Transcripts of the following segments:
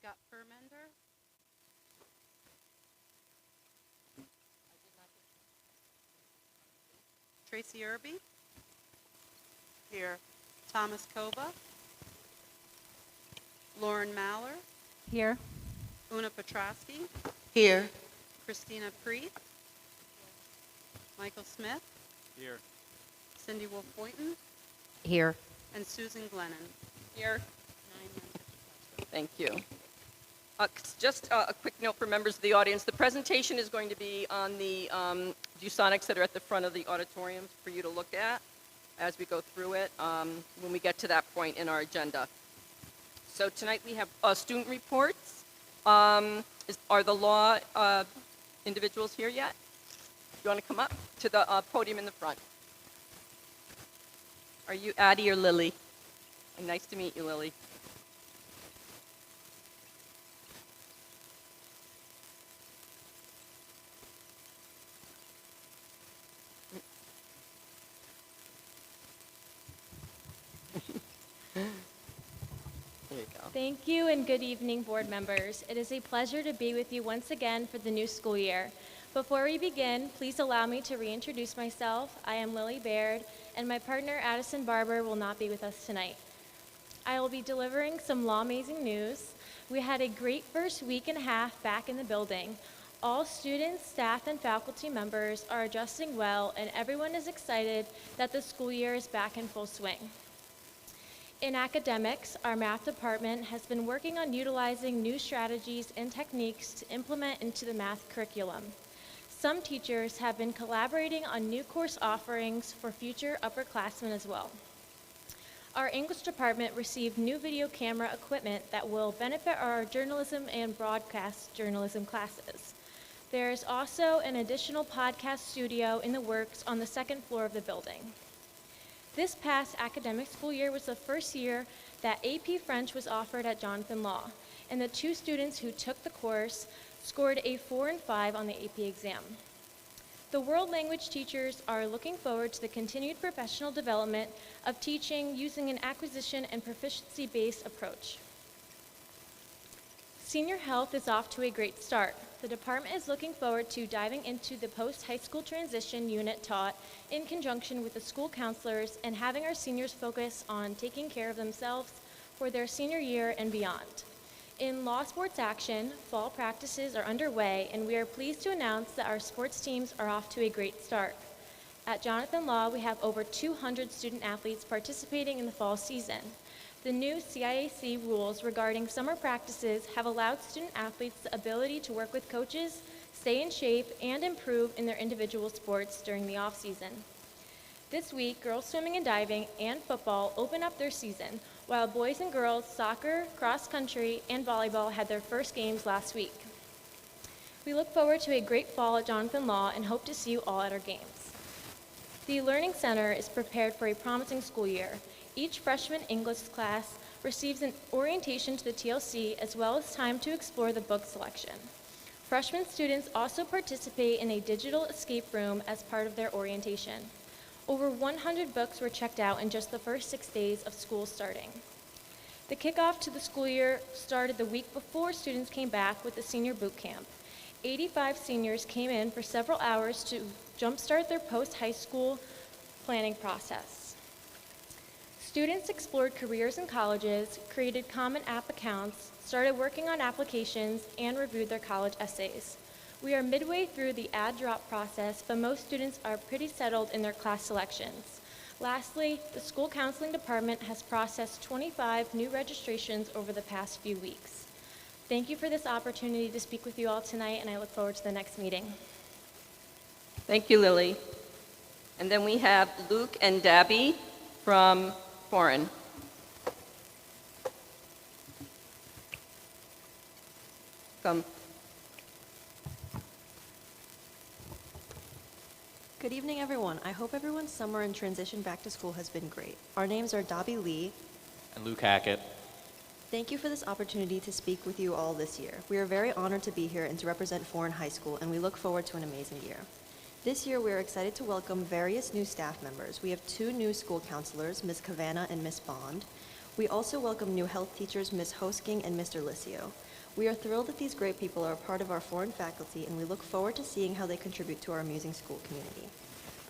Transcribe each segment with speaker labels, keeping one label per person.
Speaker 1: Scott Permender. Tracy Irby. Here. Thomas Kova. Lauren Maller.
Speaker 2: Here.
Speaker 1: Una Petrosky.
Speaker 3: Here.
Speaker 1: Christina Preet. Michael Smith.
Speaker 4: Here.
Speaker 1: Cindy Wolf Boynton.
Speaker 2: Here.
Speaker 1: And Susan Glennon.
Speaker 5: Here.
Speaker 1: 9 members present.
Speaker 5: Thank you. Just a quick note for members of the audience. The presentation is going to be on the ViewSonics that are at the front of the auditorium for you to look at as we go through it when we get to that point in our agenda. So tonight we have student reports. Are the law individuals here yet? You want to come up to the podium in the front? Are you Addie or Lily? Nice to meet you, Lily. There you go.
Speaker 6: Thank you and good evening, board members. It is a pleasure to be with you once again for the new school year. Before we begin, please allow me to reintroduce myself. I am Lily Baird, and my partner Addison Barber will not be with us tonight. I will be delivering some law-amazing news. We had a great first week and a half back in the building. All students, staff, and faculty members are adjusting well, and everyone is excited that the school year is back in full swing. In academics, our math department has been working on utilizing new strategies and techniques to implement into the math curriculum. Some teachers have been collaborating on new course offerings for future upperclassmen as well. Our English department received new video camera equipment that will benefit our journalism and broadcast journalism classes. There is also an additional podcast studio in the works on the second floor of the building. This past academic school year was the first year that AP French was offered at Jonathan Law, and the 2 students who took the course scored a 4 and 5 on the AP exam. The world language teachers are looking forward to the continued professional development of teaching using an acquisition and proficiency-based approach. Senior health is off to a great start. The department is looking forward to diving into the post-high school transition unit taught in conjunction with the school counselors and having our seniors focus on taking care of themselves for their senior year and beyond. In law sports action, fall practices are underway, and we are pleased to announce that our sports teams are off to a great start. At Jonathan Law, we have over 200 student athletes participating in the fall season. The new CIAC rules regarding summer practices have allowed student athletes the ability to work with coaches, stay in shape, and improve in their individual sports during the off-season. This week, girls swimming and diving and football open up their season, while boys and girls soccer, cross-country, and volleyball had their first games last week. We look forward to a great fall at Jonathan Law and hope to see you all at our games. The Learning Center is prepared for a promising school year. Each freshman English class receives an orientation to the TLC as well as time to explore the book selection. Freshman students also participate in a digital escape room as part of their orientation. Over 100 books were checked out in just the first 6 days of school starting. The kickoff to the school year started the week before students came back with the senior boot camp. 85 seniors came in for several hours to jumpstart their post-high school planning process. Students explored careers in colleges, created Common App accounts, started working on applications, and reviewed their college essays. We are midway through the add drop process, but most students are pretty settled in their class selections. Lastly, the school counseling department has processed 25 new registrations over the past few weeks. Thank you for this opportunity to speak with you all tonight, and I look forward to the next meeting.
Speaker 5: Thank you, Lily. And then we have Luke and Dabby from Foran. Come.
Speaker 3: Good evening, everyone. I hope everyone's summer and transition back to school has been great. Our names are Dobby Lee
Speaker 4: And Luke Hackett.
Speaker 3: Thank you for this opportunity to speak with you all this year. We are very honored to be here and to represent Foran High School, and we look forward to an amazing year. This year, we are excited to welcome various new staff members. We have 2 new school counselors, Ms. Kavanagh and Ms. Bond. We also welcome new health teachers, Ms. Hosking and Mr. Licio. We are thrilled that these great people are a part of our foreign faculty, and we look forward to seeing how they contribute to our amusing school community.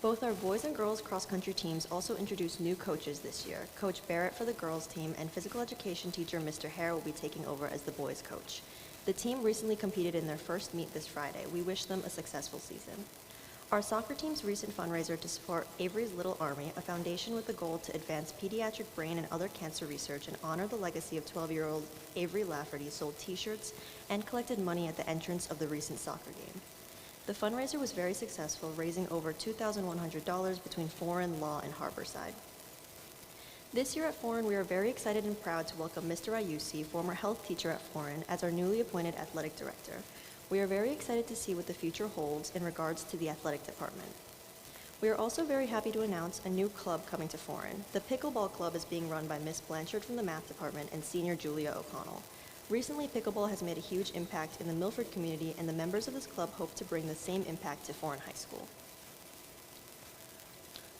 Speaker 3: Both our boys and girls cross-country teams also introduced new coaches this year. Coach Barrett for the girls team and physical education teacher Mr. Hare will be taking over as the boys coach. The team recently competed in their first meet this Friday. We wish them a successful season. Our soccer team's recent fundraiser to support Avery's Little Army, a foundation with the goal to advance pediatric brain and other cancer research and honor the legacy of 12-year-old Avery Lafferty, sold t-shirts and collected money at the entrance of the recent soccer game. The fundraiser was very successful, raising over $2,100 between Foran, Law, and Harborside. This year at Foran, we are very excited and proud to welcome Mr. Ayusi, former health teacher at Foran, as our newly appointed athletic director. We are very excited to see what the future holds in regards to the athletic department. We are also very happy to announce a new club coming to Foran. The Pickleball Club is being run by Miss Blanchard from the math department and senior Julia O'Connell. Recently, pickleball has made a huge impact in the Milford community, and the members of this club hope to bring the same impact to Foran High School.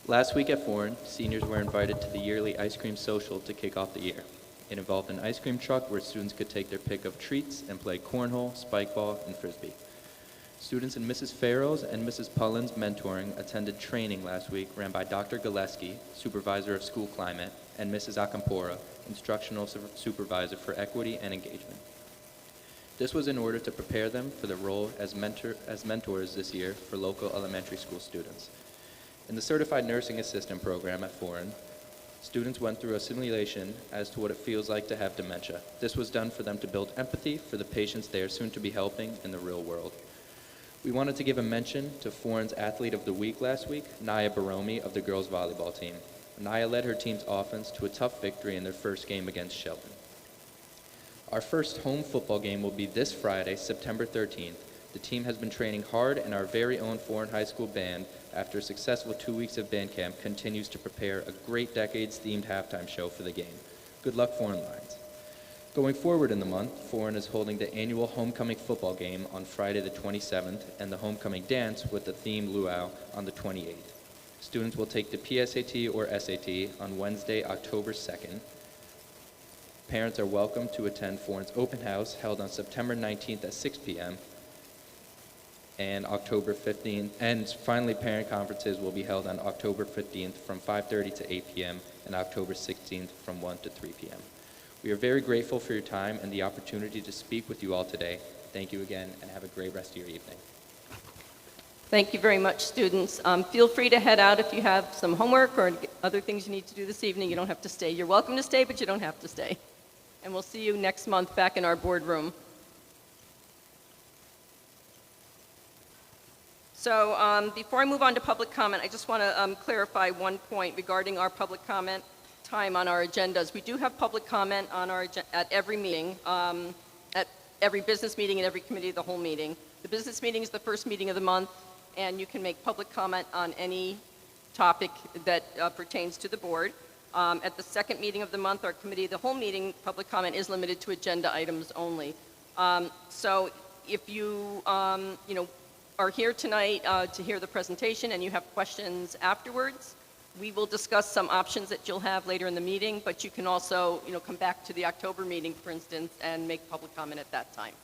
Speaker 2: Last week at Foran, seniors were invited to the yearly ice cream social to kick off the year. It involved an ice cream truck where students could take their pick of treats and play cornhole, spike ball, and frisbee. Students in Mrs. Farrell's and Mrs. Pullen's mentoring attended training last week ran by Dr. Gillespie, supervisor of school climate, and Mrs. Acampora, instructional supervisor for equity and engagement. This was in order to prepare them for the role as mentors this year for local elementary school students. In the Certified Nursing Assistant program at Foran, students went through a simulation as to what it feels like to have dementia. This was done for them to build empathy for the patients they are soon to be helping in the real world. We wanted to give a mention to Foran's Athlete of the Week last week, Naya Baromi of the girls volleyball team. Naya led her team's offense to a tough victory in their first game against Shelton. Our first home football game will be this Friday, September 13th. The team has been training hard, and our very own Foran High School band, after a successful 2 weeks of band camp, continues to prepare a great decades-themed halftime show for the game. Good luck, Foran Lions. Going forward in the month, Foran is holding the annual homecoming football game on Friday the 27th and the homecoming dance with the theme luau on the 28th. Students will take the PSAT or SAT on Wednesday, October 2nd. Parents are welcome to attend Foran's open house held on September 19th at 6 p.m. and October 15th. And finally, parent conferences will be held on October 15th from 5:30 to 8 p.m. and October 16th from 1 to 3 p.m. We are very grateful for your time and the opportunity to speak with you all today. Thank you again, and have a great rest of your evening.
Speaker 5: Thank you very much, students. Feel free to head out if you have some homework or other things you need to do this evening. You don't have to stay. You're welcome to stay, but you don't have to stay. And we'll see you next month back in our boardroom. So before I move on to public comment, I just want to clarify one point regarding our public comment time on our agendas. We do have public comment on our at every meeting, at every business meeting and every committee of the whole meeting. The business meeting is the first meeting of the month, and you can make public comment on any topic that pertains to the board. At the second meeting of the month, our committee of the whole meeting, public comment is limited to agenda items only. So if you, are here tonight to hear the presentation and you have questions afterwards, we will discuss some options that you'll have later in the meeting, but you can also, come back to the October meeting, for instance, and make public comment at that time.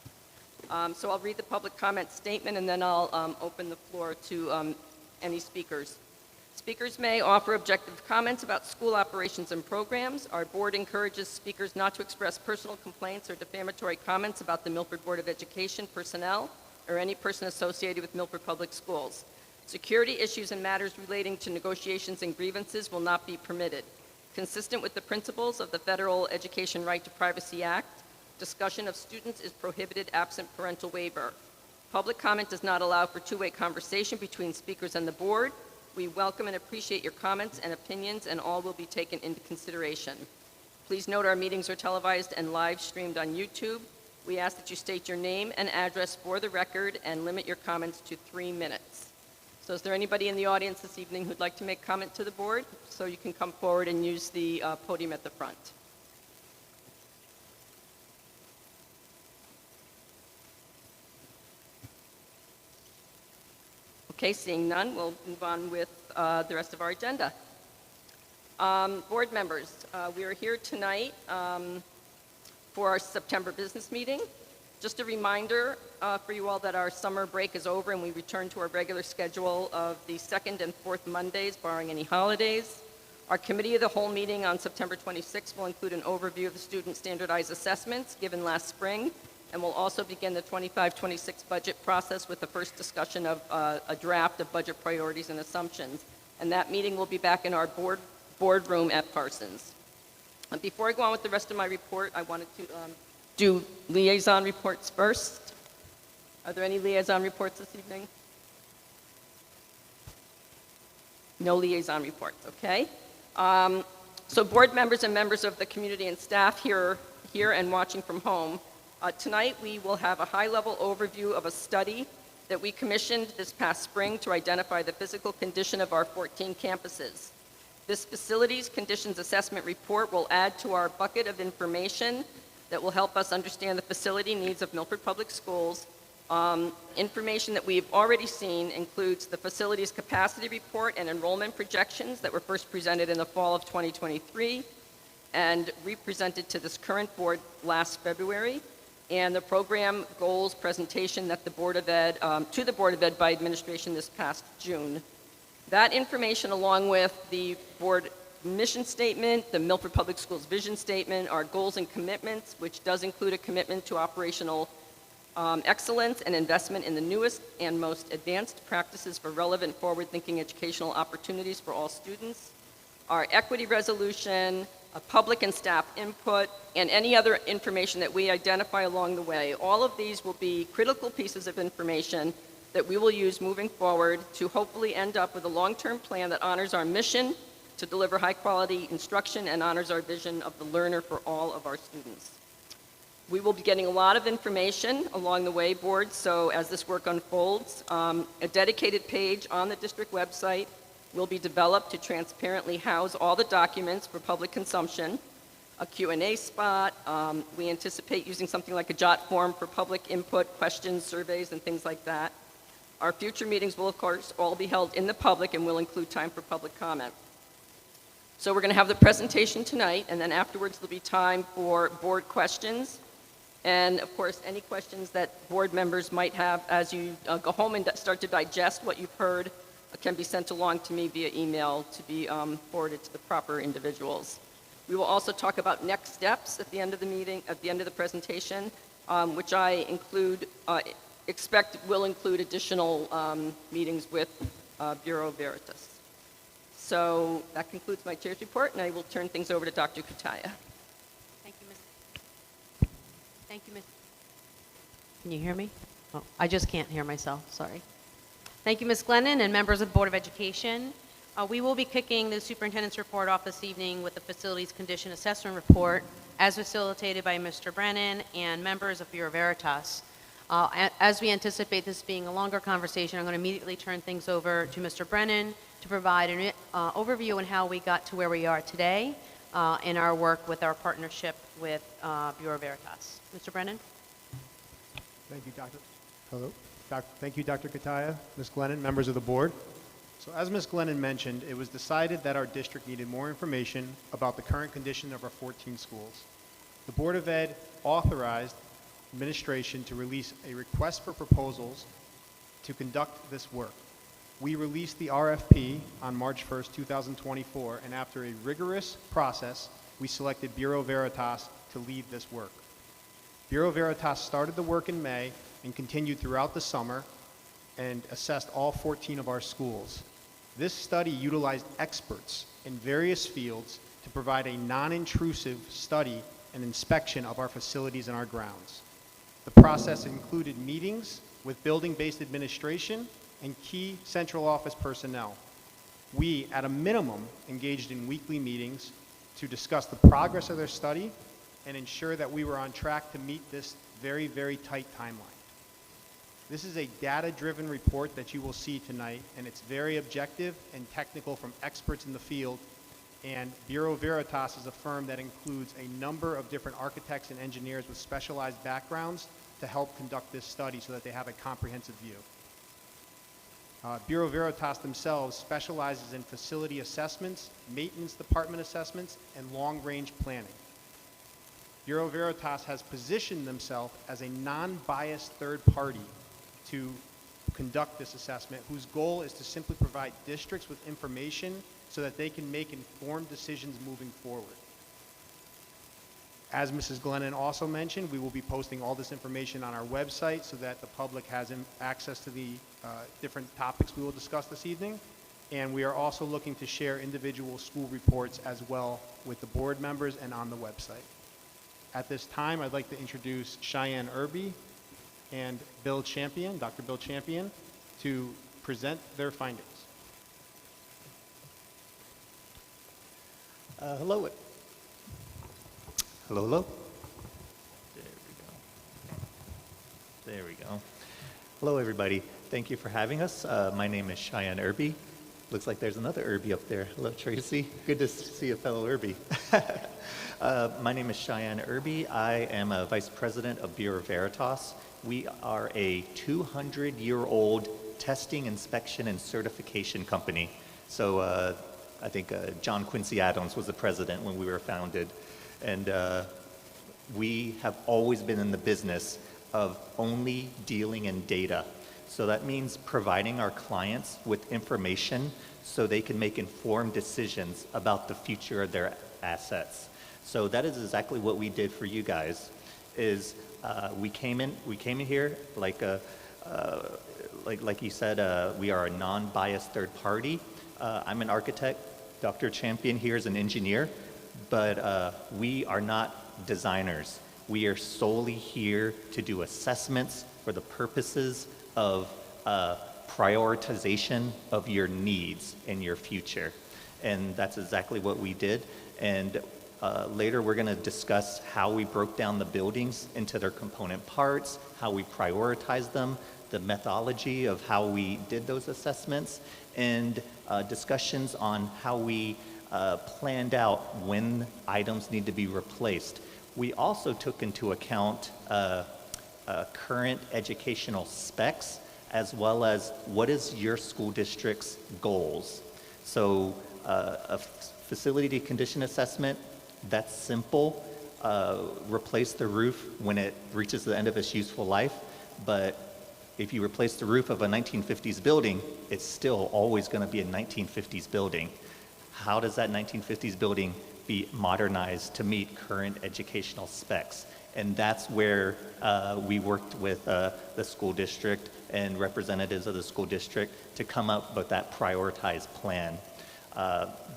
Speaker 5: So I'll read the public comment statement, and then I'll open the floor to any speakers. Speakers may offer objective comments about school operations and programs. Our board encourages speakers not to express personal complaints or defamatory comments about the Milford Board of Education personnel or any person associated with Milford Public Schools. Security issues and matters relating to negotiations and grievances will not be permitted. Consistent with the principles of the Federal Education Right to Privacy Act, discussion of students is prohibited absent parental waiver. Public comment does not allow for two-way conversation between speakers and the board. We welcome and appreciate your comments and opinions, and all will be taken into consideration. Please note our meetings are televised and live streamed on YouTube. We ask that you state your name and address for the record and limit your comments to 3 minutes. So is there anybody in the audience this evening who'd like to make comment to the board? So you can come forward and use the podium at the front. Okay, seeing none, we'll move on with the rest of our agenda. Board members, we are here tonight for our September business meeting. Just a reminder for you all that our summer break is over and we return to our regular schedule of the second and fourth Mondays, barring any holidays. Our committee of the whole meeting on September 26th will include an overview of the student standardized assessments given last spring, and we'll also begin the 25-26 budget process with the first discussion of a draft of budget priorities and assumptions. And that meeting will be back in our boardroom at Parsons. Before I go on with the rest of my report, I wanted to do liaison reports first. Are there any liaison reports this evening? No liaison reports, okay. So board members and members of the community and staff here and watching from home, tonight we will have a high-level overview of a study that we commissioned this past spring to identify the physical condition of our 14 campuses. This facilities conditions assessment report will add to our bucket of information that will help us understand the facility needs of Milford Public Schools. Information that we've already seen includes the facilities capacity report and enrollment projections that were first presented in the fall of 2023 and represented to this current board last February, and the program goals presentation that the Board of Ed, to the Board of Ed by administration this past June. That information, along with the board mission statement, the Milford Public Schools vision statement, our goals and commitments, which does include a commitment to operational excellence and investment in the newest and most advanced practices for relevant forward-thinking educational opportunities for all students, our equity resolution, a public and staff input, and any other information that we identify along the way. All of these will be critical pieces of information that we will use moving forward to hopefully end up with a long-term plan that honors our mission to deliver high-quality instruction and honors our vision of the learner for all of our students. We will be getting a lot of information along the way, board, so as this work unfolds, a dedicated page on the district website will be developed to transparently house all the documents for public consumption, a Q&A spot. We anticipate using something like a JOT form for public input, questions, surveys, and things like that. Our future meetings will, of course, all be held in the public and will include time for public comment. So we're going to have the presentation tonight, and then afterwards there'll be time for board questions. And, of course, any questions that board members might have as you go home and start to digest what you've heard can be sent along to me via email to be forwarded to the proper individuals. We will also talk about next steps at the end of the meeting, at the end of the presentation, which I expect will include additional meetings with Bureau Veritas. So that concludes my chair's report, and I will turn things over to Dr. Kutaya.
Speaker 1: Thank you, Ms. Thank you, Ms.
Speaker 4: Can you hear me? Oh, I just can't hear myself, sorry. Thank you, Ms. Glennon and members of the Board of Education. We will be kicking the superintendent's report off this evening with the facilities condition assessment report as facilitated by Mr. Brennan and members of Bureau Veritas. As we anticipate this being a longer conversation, I'm going to immediately turn things over to Mr. Brennan to provide an overview on how we got to where we are today in our work with our partnership with Bureau Veritas. Mr. Brennan?
Speaker 7: Thank you, Dr. Hello. Thank you, Dr. Kutaya, Ms. Glennon, members of the board. So as Ms. Glennon mentioned, it was decided that our district needed more information about the current condition of our 14 schools. The Board of Ed authorized administration to release a request for proposals to conduct this work. We released the RFP on March 1st, 2024, and after a rigorous process, we selected Bureau Veritas to lead this work. Bureau Veritas started the work in May and continued throughout the summer and assessed all 14 of our schools. This study utilized experts in various fields to provide a non-intrusive study and inspection of our facilities and our grounds. The process included meetings with building-based administration and key central office personnel. We, at a minimum, engaged in weekly meetings to discuss the progress of their study and ensure that we were on track to meet this very, very tight timeline. This is a data-driven report that you will see tonight, and it's very objective and technical from experts in the field. And Bureau Veritas is a firm that includes a number of different architects and engineers with specialized backgrounds to help conduct this study so that they have a comprehensive view. Bureau Veritas themselves specializes in facility assessments, maintenance department assessments, and long-range planning. Bureau Veritas has positioned themselves as a non-biased third party to conduct this assessment, whose goal is to simply provide districts with information so that they can make informed decisions moving forward. As Mrs. Glennon also mentioned, we will be posting all this information on our website so that the public has access to the different topics we will discuss this evening. And we are also looking to share individual school reports as well with the board members and on the website. At this time, I'd like to introduce Cheyenne Irby and Bill Champion, Dr. Bill Champion, to present their findings.
Speaker 8: Hello. Hello, hello. There we go. Hello, everybody. Thank you for having us. My name is Cheyenne Irby. Looks like there's another Irby up there. Hello, Tracy. Good to see a fellow Irby. My name is Cheyenne Irby. I am a vice president of Bureau Veritas. We are a 200-year-old testing, inspection, and certification company. So I think John Quincy Adams was the president when we were founded. And we have always been in the business of only dealing in data. So that means providing our clients with information so they can make informed decisions about the future of their assets. So that is exactly what we did for you guys. Is we came in here like you said, we are a non-biased third party. I'm an architect. Dr. Champion here is an engineer. But we are not designers. We are solely here to do assessments for the purposes of prioritization of your needs in your future. And that's exactly what we did. And later we're going to discuss how we broke down the buildings into their component parts, how we prioritized them, the methodology of how we did those assessments, and discussions on how we planned out when items need to be replaced. We also took into account current educational specs as well as what is your school district's goals. So a facility condition assessment, that's simple. Replace the roof when it reaches the end of its useful life, but if you replace the roof of a 1950s building, it's still always going to be a 1950s building. How does that 1950s building be modernized to meet current educational specs? And that's where we worked with the school district and representatives of the school district to come up with that prioritized plan.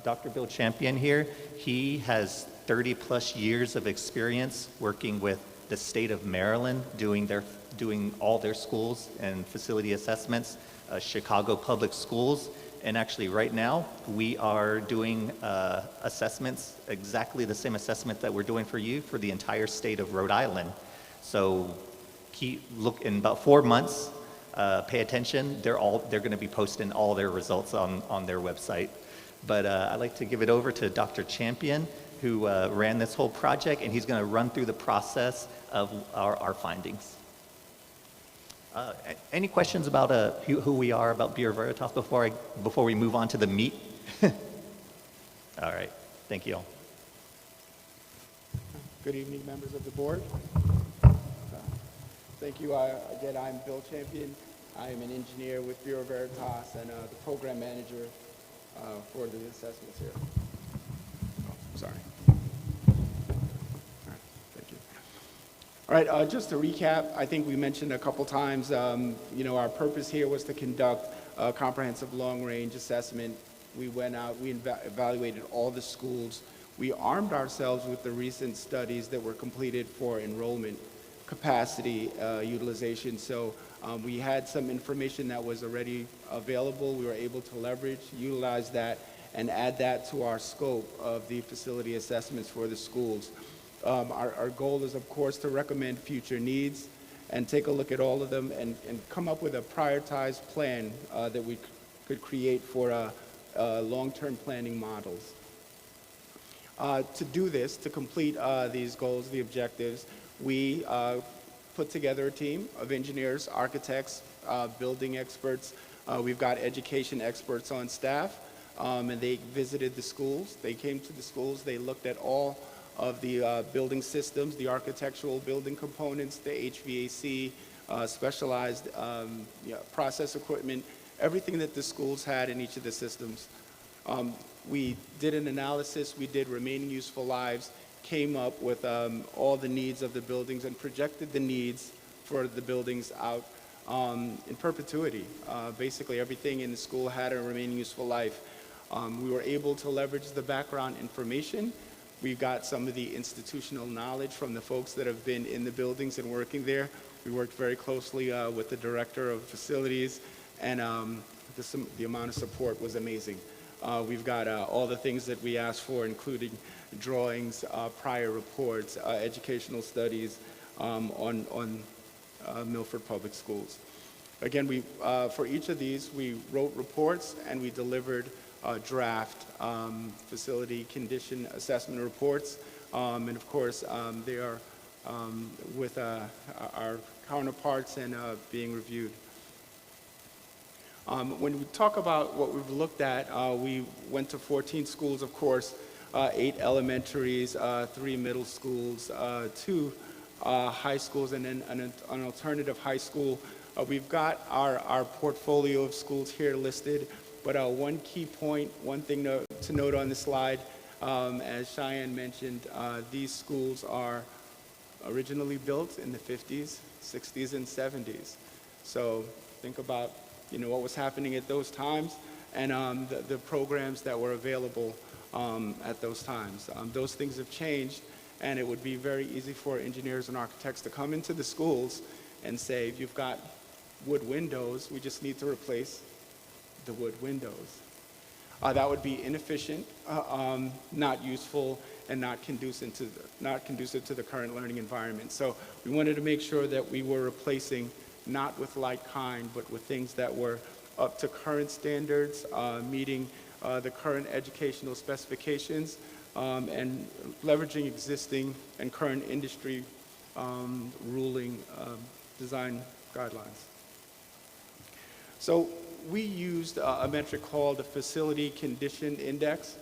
Speaker 8: Dr. Bill Champion here, he has 30 plus years of experience working with the state of Maryland, doing all their schools and facility assessments, Chicago Public Schools. And actually right now, we are doing assessments, exactly the same assessment that we're doing for you for the entire state of Rhode Island. So look in about 4 months, pay attention. They're going to be posting all their results on their website. But I'd like to give it over to Dr. Champion, who ran this whole project, and he's going to run through the process of our findings. Any questions about who we are, about Bureau Veritas before we move on to the meat? All right, thank you all.
Speaker 9: Good evening, members of the board. Thank you. Again, I'm Bill Champion. I am an engineer with Bureau Veritas and the program manager for the assessments here. Oh, sorry. All right, just to recap, I think we mentioned a couple times, our purpose here was to conduct a comprehensive long-range assessment. We went out, we evaluated all the schools. We armed ourselves with the recent studies that were completed for enrollment capacity utilization. So we had some information that was already available. We were able to leverage, utilize that, and add that to our scope of the facility assessments for the schools. Our goal is, of course, to recommend future needs and take a look at all of them and come up with a prioritized plan that we could create for long-term planning models. To do this, to complete these goals, the objectives, we put together a team of engineers, architects, building experts, We've got education experts on staff, and they visited the schools. They came to the schools. They looked at all of the building systems, the architectural building components, the HVAC, specialized process equipment, everything that the schools had in each of the systems. We did an analysis. We did remaining useful lives, came up with all the needs of the buildings and projected the needs for the buildings out in perpetuity. Basically, everything in the school had a remaining useful life. We were able to leverage the background information. We got some of the institutional knowledge from the folks that have been in the buildings and working there. We worked very closely with the director of facilities, and the amount of support was amazing. We've got all the things that we asked for, including drawings, prior reports, educational studies on Milford Public Schools. Again, for each of these, we wrote reports and we delivered draft facility condition assessment reports. And of course, they are with our counterparts and being reviewed. When we talk about what we've looked at, we went to 14 schools, of course, 8 elementaries, 3 middle schools, 2 high schools, and then an alternative high school. We've got our portfolio of schools here listed, but one key point, one thing to note on the slide, as Cheyenne mentioned, these schools are originally built in the 50s, 60s, and 70s. So think about what was happening at those times and the programs that were available at those times. Those things have changed, and it would be very easy for engineers and architects to come into the schools and say, if you've got wood windows, we just need to replace the wood windows. That would be inefficient, not useful, and not conducive to the current learning environment. So we wanted to make sure that we were replacing not with like kind, but with things that were up to current standards, meeting the current educational specifications, and leveraging existing and current industry ruling design guidelines. So we used a metric called the Facility Condition Index.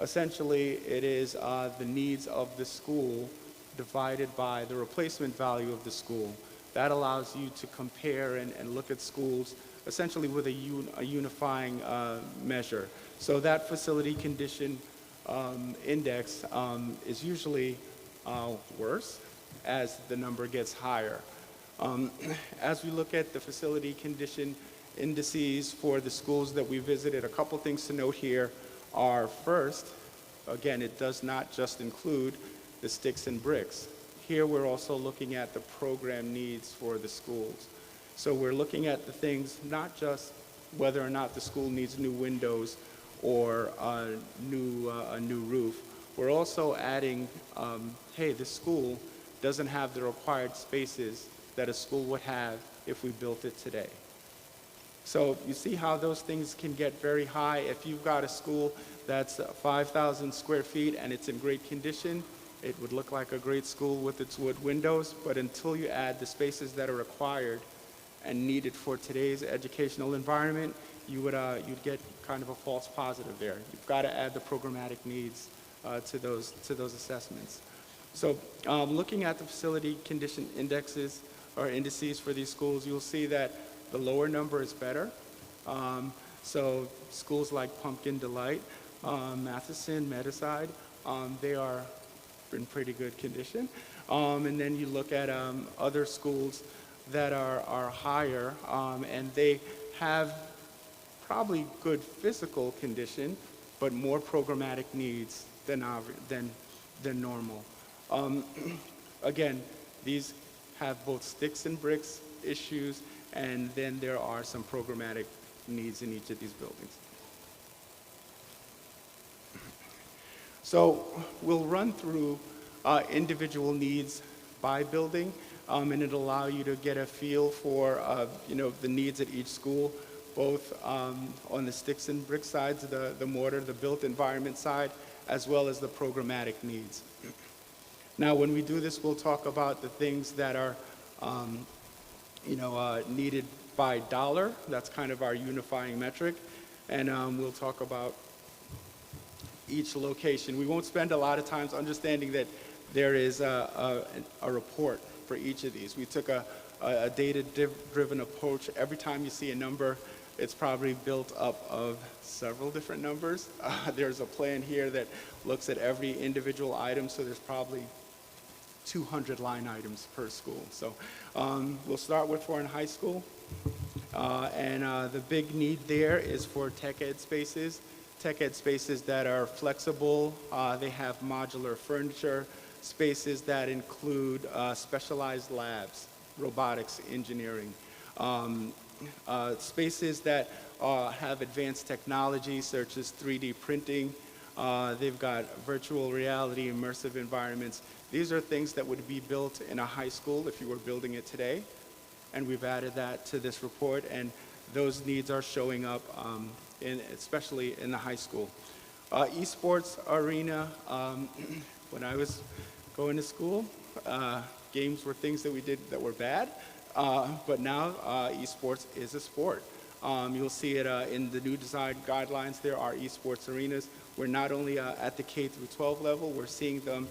Speaker 9: Essentially, it is the needs of the school divided by the replacement value of the school. That allows you to compare and look at schools essentially with a unifying measure. So that Facility Condition Index is usually worse as the number gets higher. As we look at the facility condition indices for the schools that we visited, a couple things to note here are, first, again, it does not just include the sticks and bricks. Here we're also looking at the program needs for the schools. So we're looking at the things, not just whether or not the school needs new windows or a new roof. We're also adding, hey, this school doesn't have the required spaces that a school would have if we built it today. So you see how those things can get very high. If you've got a school that's 5,000 square feet and it's in great condition, it would look like a great school with its wood windows, but until you add the spaces that are required and needed for today's educational environment, you'd get kind of a false positive there. You've got to add the programmatic needs to those assessments. So looking at the facility condition indexes or indices for these schools, you'll see that the lower number is better. So schools like Pumpkin Delight, Matheson, Meadowside, they are in pretty good condition. And then you look at other schools that are higher, and they have probably good physical condition, but more programmatic needs than normal. Again, these have both sticks and bricks issues, and then there are some programmatic needs in each of these buildings. So we'll run through individual needs by building, and it'll allow you to get a feel for the needs at each school, both on the sticks and brick sides, the mortar, the built environment side, as well as the programmatic needs. Now, when we do this, we'll talk about the things that are needed by dollar. That's kind of our unifying metric. And we'll talk about each location. We won't spend a lot of time understanding that there is a report for each of these. We took a data-driven approach. Every time you see a number, it's probably built up of several different numbers. There's a plan here that looks at every individual item, so there's probably 200 line items per school. So we'll start with Foran High School. The big need there is for tech ed spaces. Tech ed spaces that are flexible. They have modular furniture, spaces that include specialized labs, robotics, engineering. Spaces that have advanced technology such as 3D printing. They've got virtual reality, immersive environments. These are things that would be built in a high school if you were building it today. And we've added that to this report, and those needs are showing up, especially in the high school. Esports arena, when I was going to school, games were things that we did that were bad, but now esports is a sport. You'll see it in the new design guidelines. There are esports arenas. We're not only at the K through 12 level, we're seeing them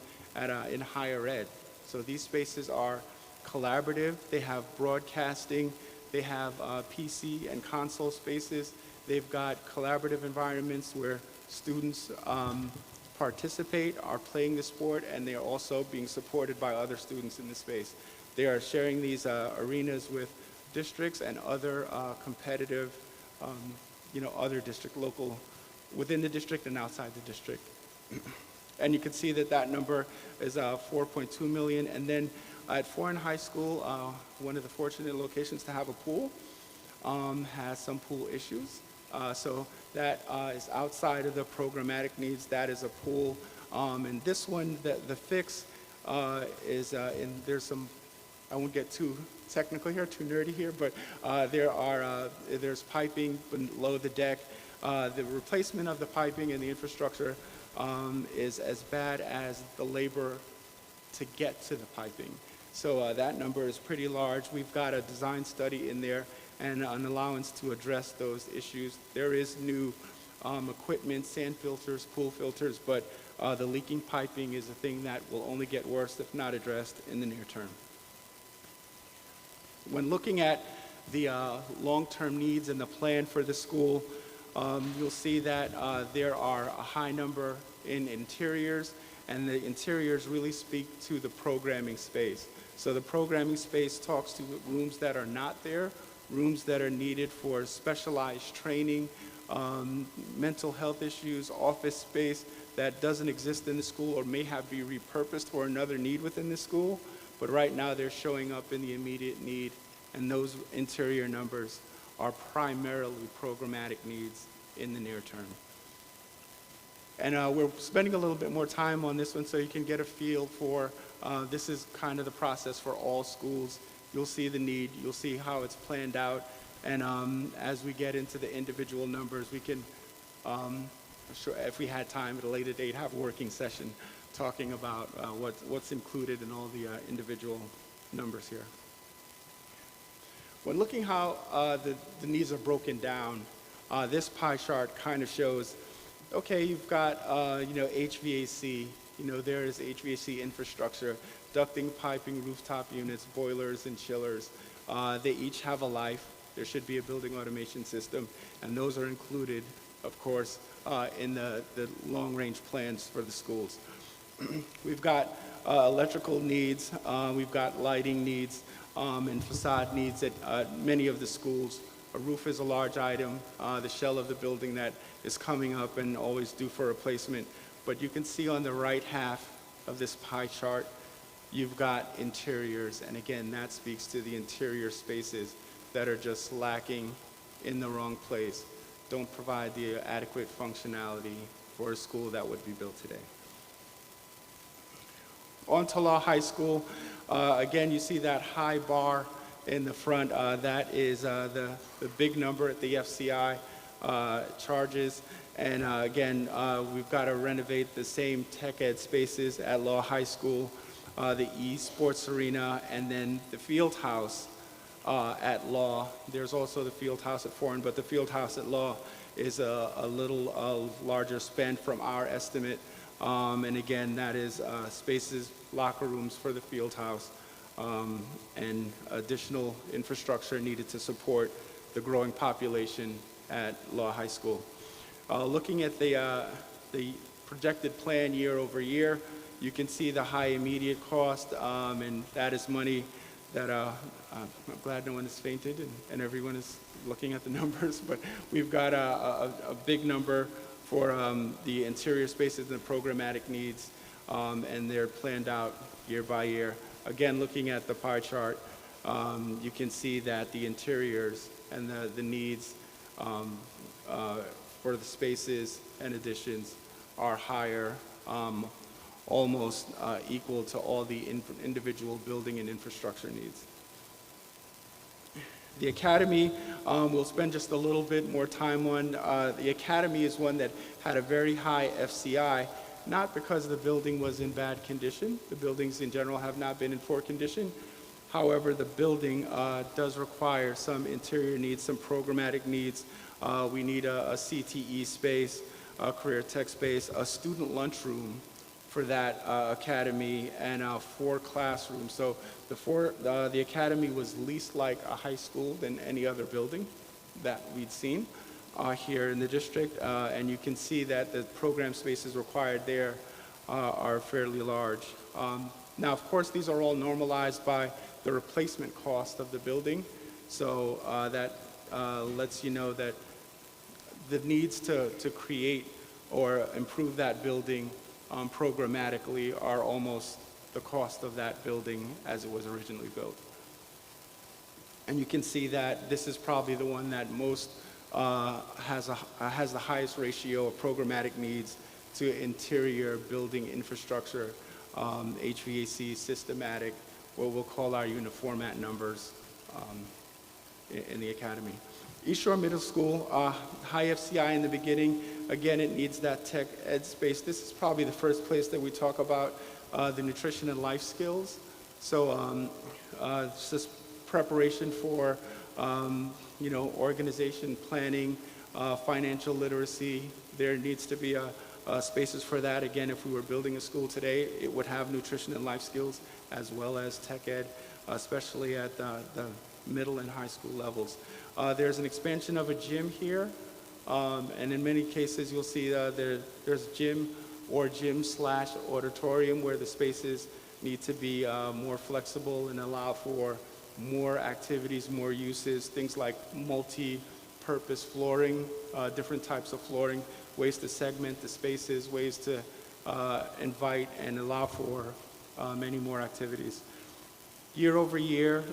Speaker 9: in higher ed. So these spaces are collaborative. They have broadcasting. They have PC and console spaces. They've got collaborative environments where students participate, are playing the sport, and they are also being supported by other students in the space. They are sharing these arenas with districts and other competitive, other local, within the district and outside the district. And you can see that number is 4.2 million. And then at Foran High School, one of the fortunate locations to have a pool, has some pool issues. So that is outside of the programmatic needs. That is a pool. And this one, the fix is, there's some, I won't get too technical here, too nerdy here, but there's piping below the deck. The replacement of the piping and the infrastructure is as bad as the labor to get to the piping. So that number is pretty large. We've got a design study in there and an allowance to address those issues. There is new equipment, sand filters, pool filters, but the leaking piping is a thing that will only get worse if not addressed in the near term. When looking at the long-term needs and the plan for the school, you'll see that there are a high number in interiors, and the interiors really speak to the programming space. So the programming space talks to rooms that are not there, rooms that are needed for specialized training, mental health issues, office space that doesn't exist in the school or may have to be repurposed for another need within the school. But right now they're showing up in the immediate need, and those interior numbers are primarily programmatic needs in the near term. And we're spending a little bit more time on this one so you can get a feel for, this is kind of the process for all schools. You'll see the need, you'll see how it's planned out, and as we get into the individual numbers, we can, sure, if we had time at a later date, have a working session talking about what's included in all the individual numbers here. When looking how the needs are broken down, this pie chart kind of shows, okay, you've got HVAC, there is HVAC infrastructure, ducting, piping, rooftop units, boilers, and chillers. They each have a life. There should be a building automation system, and those are included, of course, in the long-range plans for the schools. We've got electrical needs, we've got lighting needs, and facade needs at many of the schools. A roof is a large item, the shell of the building that is coming up and always due for replacement. But you can see on the right half of this pie chart, you've got interiors, and again, that speaks to the interior spaces that are just lacking in the wrong place, don't provide the adequate functionality for a school that would be built today. On to Law High School, again, you see that high bar in the front. That is the big number at the FCI charges. And again, we've got to renovate the same tech ed spaces at Law High School, the eSports arena, and then the field house at Law. There's also the field house at Foran, but the field house at Law is a little larger spend from our estimate. And again, that is spaces, locker rooms for the field house, and additional infrastructure needed to support the growing population at Law High School. Looking at the projected plan year over year, you can see the high immediate cost, and that is money that I'm glad no one has fainted and everyone is looking at the numbers, but we've got a big number for the interior spaces and the programmatic needs, and they're planned out year by year. Again, looking at the pie chart, you can see that the interiors and the needs for the spaces and additions are higher, almost equal to all the individual building and infrastructure needs. The Academy, we'll spend just a little bit more time on. The Academy is one that had a very high FCI, not because the building was in bad condition. The buildings in general have not been in poor condition. However, the building does require some interior needs, some programmatic needs. We need a CTE space, a career tech space, a student lunchroom for that academy, and 4 classrooms. So the academy was least like a high school than any other building that we'd seen here in the district. And you can see that the program spaces required there are fairly large. Now, of course, these are all normalized by the replacement cost of the building. So that lets you know that the needs to create or improve that building programmatically are almost the cost of that building as it was originally built. And you can see that this is probably the one that most has the highest ratio of programmatic needs to interior building infrastructure, HVAC, systematic, what we'll call our unit format numbers in the academy. East Shore Middle School, high FCI in the beginning. Again, it needs that tech ed space. This is probably the first place that we talk about the nutrition and life skills. So it's just preparation for, organization, planning, financial literacy. There needs to be spaces for that. Again, if we were building a school today, it would have nutrition and life skills as well as tech ed, especially at the middle and high school levels. There's an expansion of a gym here, and in many cases you'll see there's gym or gym/auditorium where the spaces need to be more flexible and allow for more activities, more uses, things like multi-purpose flooring, different types of flooring, ways to segment the spaces, ways to invite and allow for many more activities. Year over year,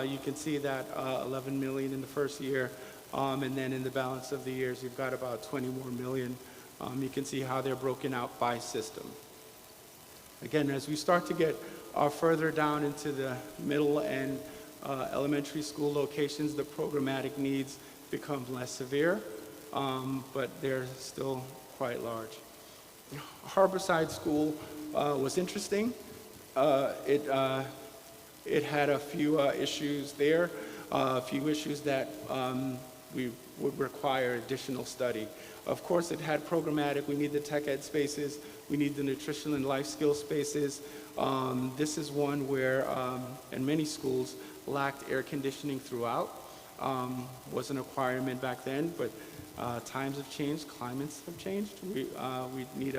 Speaker 9: you can see that 11 million in the first year, and then in the balance of the years, you've got about 20 more million. You can see how they're broken out by system. Again, as we start to get further down into the middle and elementary school locations, the programmatic needs become less severe, but they're still quite large. Harborside School was interesting. It had a few issues there, a few issues that we would require additional study. Of course, it had programmatic. We need the tech ed spaces. We need the nutrition and life skills spaces. This is one where, in many schools, lacked air conditioning throughout. Wasn't a requirement back then, but times have changed, climates have changed. We need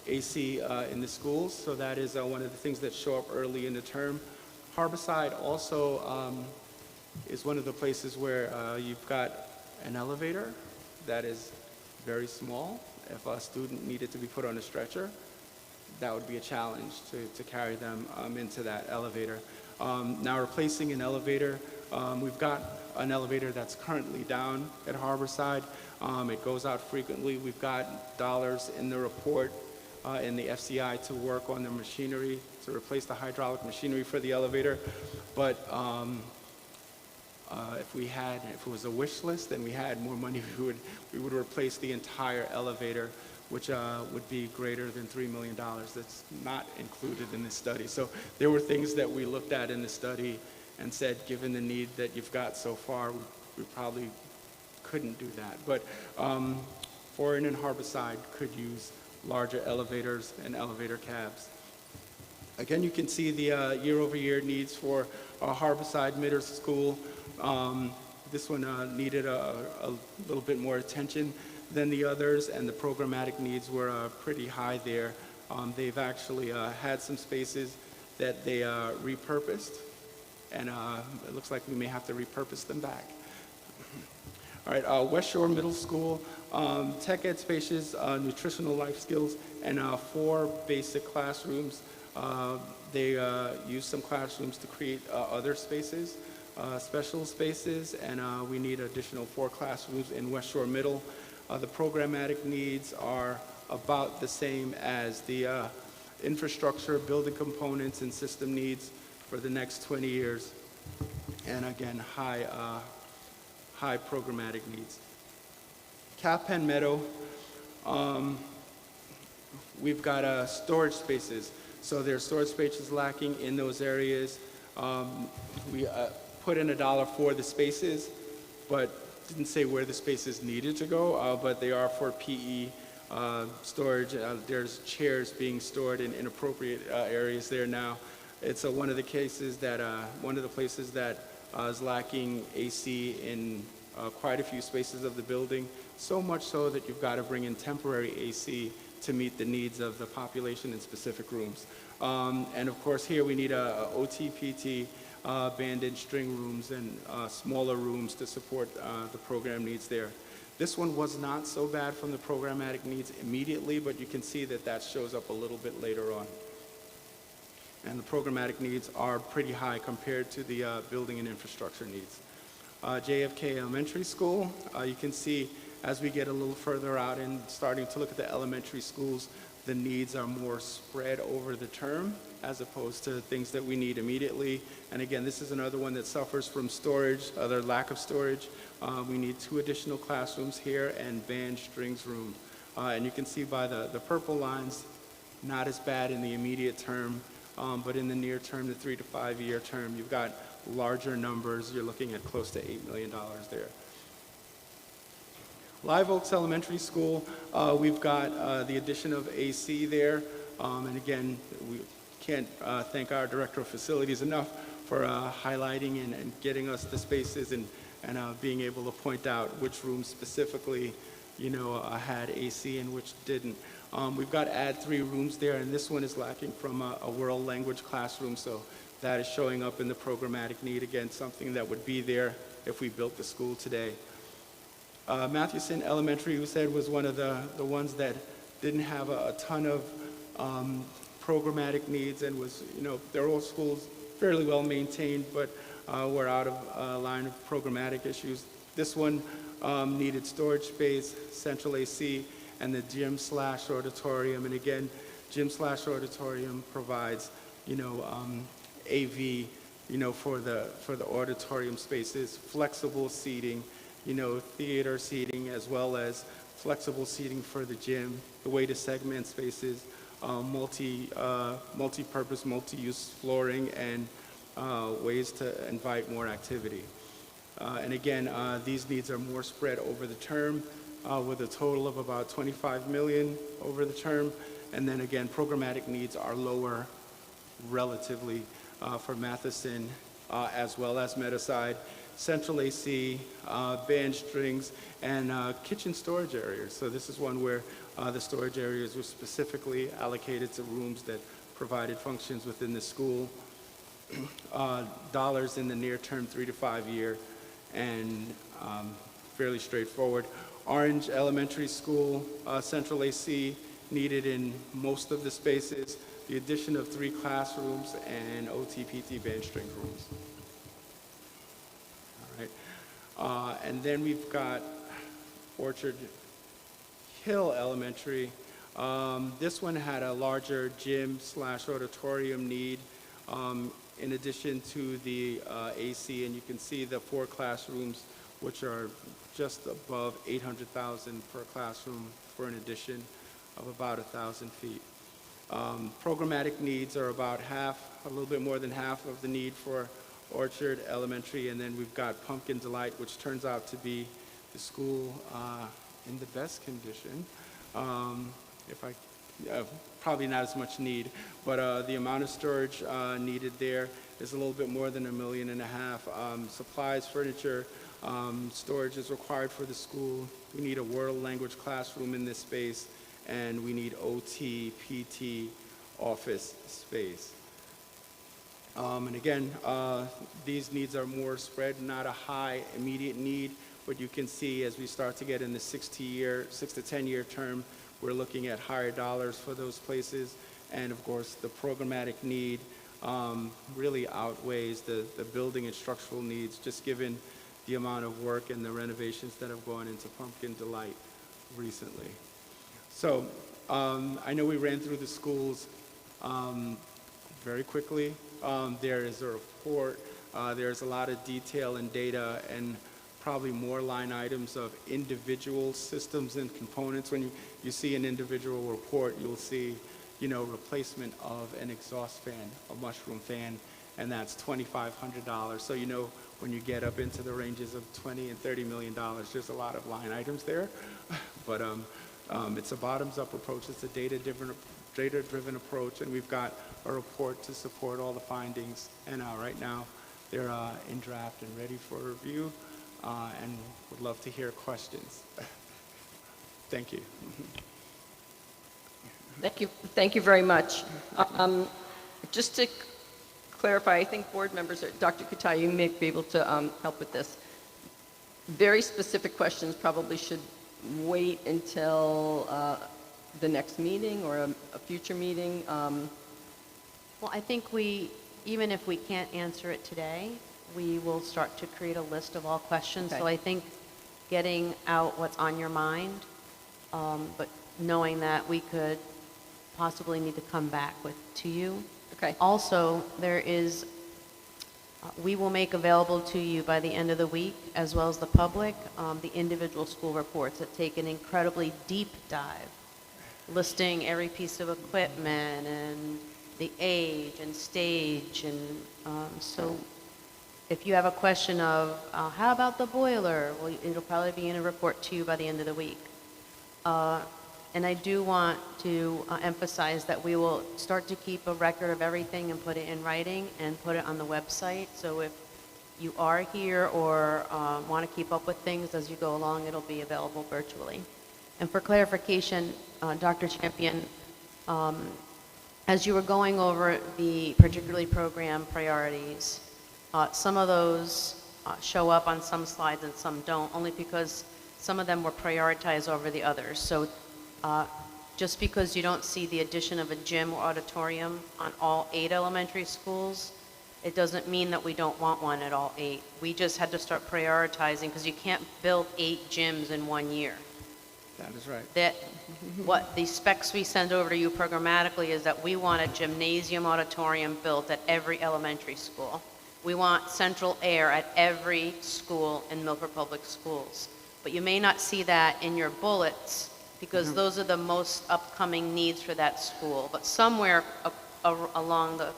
Speaker 9: AC in the schools, so that is one of the things that show up early in the term. Harborside also is one of the places where you've got an elevator that is very small. If a student needed to be put on a stretcher, that would be a challenge to carry them into that elevator. Now replacing an elevator, we've got an elevator that's currently down at Harborside. It goes out frequently. We've got dollars in the report in the FCI to work on the machinery, to replace the hydraulic machinery for the elevator. But if it was a wish list and we had more money, we would replace the entire elevator, which would be greater than $3 million. That's not included in this study. So there were things that we looked at in the study and said, given the need that you've got so far, we probably couldn't do that. But Foran and Harborside could use larger elevators and elevator cabs. Again, you can see the year-over-year needs for Harborside Middle School. This one needed a little bit more attention than the others, and the programmatic needs were pretty high there. They've actually had some spaces that they repurposed, and it looks like we may have to repurpose them back. All right, West Shore Middle School, tech ed spaces, nutritional life skills, and 4 basic classrooms. They use some classrooms to create other spaces, special spaces, and we need additional 4 classrooms in West Shore Middle. The programmatic needs are about the same as the infrastructure, building components, and system needs for the next 20 years. And again, high programmatic needs. Cappan Meadow, we've got storage spaces. So there's storage spaces lacking in those areas. We put in $1 for the spaces, but didn't say where the spaces needed to go, but they are for PE storage. There's chairs being stored in inappropriate areas there now. It's one of the cases that, one of the places that is lacking AC in quite a few spaces of the building, so much so that you've got to bring in temporary AC to meet the needs of the population in specific rooms. And of course here we need a OTPT, band and string rooms, and smaller rooms to support the program needs there. This one was not so bad from the programmatic needs immediately, but you can see that that shows up a little bit later on. And the programmatic needs are pretty high compared to the building and infrastructure needs. JFK Elementary School, you can see as we get a little further out and starting to look at the elementary schools, the needs are more spread over the term as opposed to things that we need immediately. And again, this is another one that suffers from storage, other lack of storage. We need 2 additional classrooms here and band strings room. And you can see by the purple lines, not as bad in the immediate term, but in the near term, the 3 to 5 year term, you've got larger numbers. You're looking at close to $8 million there. Live Oaks Elementary School, we've got the addition of AC there. And again, we can't thank our Director of Facilities enough for highlighting and getting us the spaces and being able to point out which rooms specifically, had AC and which didn't. We've got add 3 rooms there, and this one is lacking from a world language classroom, so that is showing up in the programmatic need. Again, something that would be there if we built the school today. Mathewson Elementary, we said, was one of the ones that didn't have a ton of programmatic needs and was, their old schools fairly well maintained, but were out of line of programmatic issues. This one needed storage space, central AC, and the gym/auditorium. And again, gym/auditorium provides, AV, for the auditorium spaces, flexible seating, theater seating, as well as flexible seating for the gym, the way to segment spaces, multi-purpose, multi-use flooring, and ways to invite more activity. And again, these needs are more spread over the term, with a total of about $25 million over the term. And then again, programmatic needs are lower relatively for Matheson, as well as Meadowside, central AC, band strings, and kitchen storage areas. So this is one where the storage areas were specifically allocated to rooms that provided functions within the school. Dollars in the near term, 3 to 5 year, and fairly straightforward. Orange Elementary School, central AC needed in most of the spaces, the addition of 3 classrooms and OTPT band string rooms. All right. And then we've got Orchard Hill Elementary. This one had a larger gym/auditorium need in addition to the AC, and you can see the 4 classrooms, which are just above $800,000 per classroom for an addition of about 1,000 feet. Programmatic needs are about half, a little bit more than half of the need for Orchard Elementary, and then we've got Pumpkin Delight, which turns out to be the school in the best condition. If I, probably not as much need, but the amount of storage needed there is a little bit more than $1.5 million. Supplies, furniture, storage is required for the school. We need a world language classroom in this space, and we need OT, PT, office space. And again, these needs are more spread, not a high immediate need, but you can see as we start to get in the 6 to 10 year term, we're looking at higher dollars for those places. And of course, the programmatic need really outweighs the building and structural needs, just given the amount of work and the renovations that have gone into Pumpkin Delight recently. So I know we ran through the schools very quickly. There is a report, there's a lot of detail and data, and probably more line items of individual systems and components. When you see an individual report, you'll see, replacement of an exhaust fan, a mushroom fan, and that's $2,500. So when you get up into the ranges of $20 and $30 million, there's a lot of line items there. But it's a bottoms-up approach. It's a data-driven approach, and we've got a report to support all the findings. And right now, they're in draft and ready for review, and would love to hear questions. Thank you.
Speaker 5: Thank you very much. Just to clarify, I think board members, Dr. Kutai, you may be able to help with this. Very specific questions probably should wait until the next meeting or a future meeting.
Speaker 4: Well, I think even if we can't answer it today, we will start to create a list of all questions.
Speaker 5: Okay.
Speaker 4: So I think getting out what's on your mind, but knowing that we could possibly need to come back to you.
Speaker 5: Okay.
Speaker 4: Also, we will make available to you by the end of the week, as well as the public, the individual school reports that take an incredibly deep dive, listing every piece of equipment and the age and stage. And so if you have a question of, how about the boiler? Well, it'll probably be in a report to you by the end of the week. And I do want to emphasize that we will start to keep a record of everything and put it in writing and put it on the website. So if you are here or want to keep up with things as you go along, it'll be available virtually. And for clarification, Dr. Champion, as you were going over the particularly program priorities, some of those show up on some slides and some don't, only because some of them were prioritized over the others. So just because you don't see the addition of a gym or auditorium on all 8 elementary schools, it doesn't mean that we don't want one at all 8. We just had to start prioritizing because you can't build 8 gyms in 1 year.
Speaker 9: That is right.
Speaker 4: What the specs we send over to you programmatically is that we want a gymnasium auditorium built at every elementary school. We want central air at every school in Milford Public Schools. But you may not see that in your bullets because those are the most upcoming needs for that school. But somewhere along the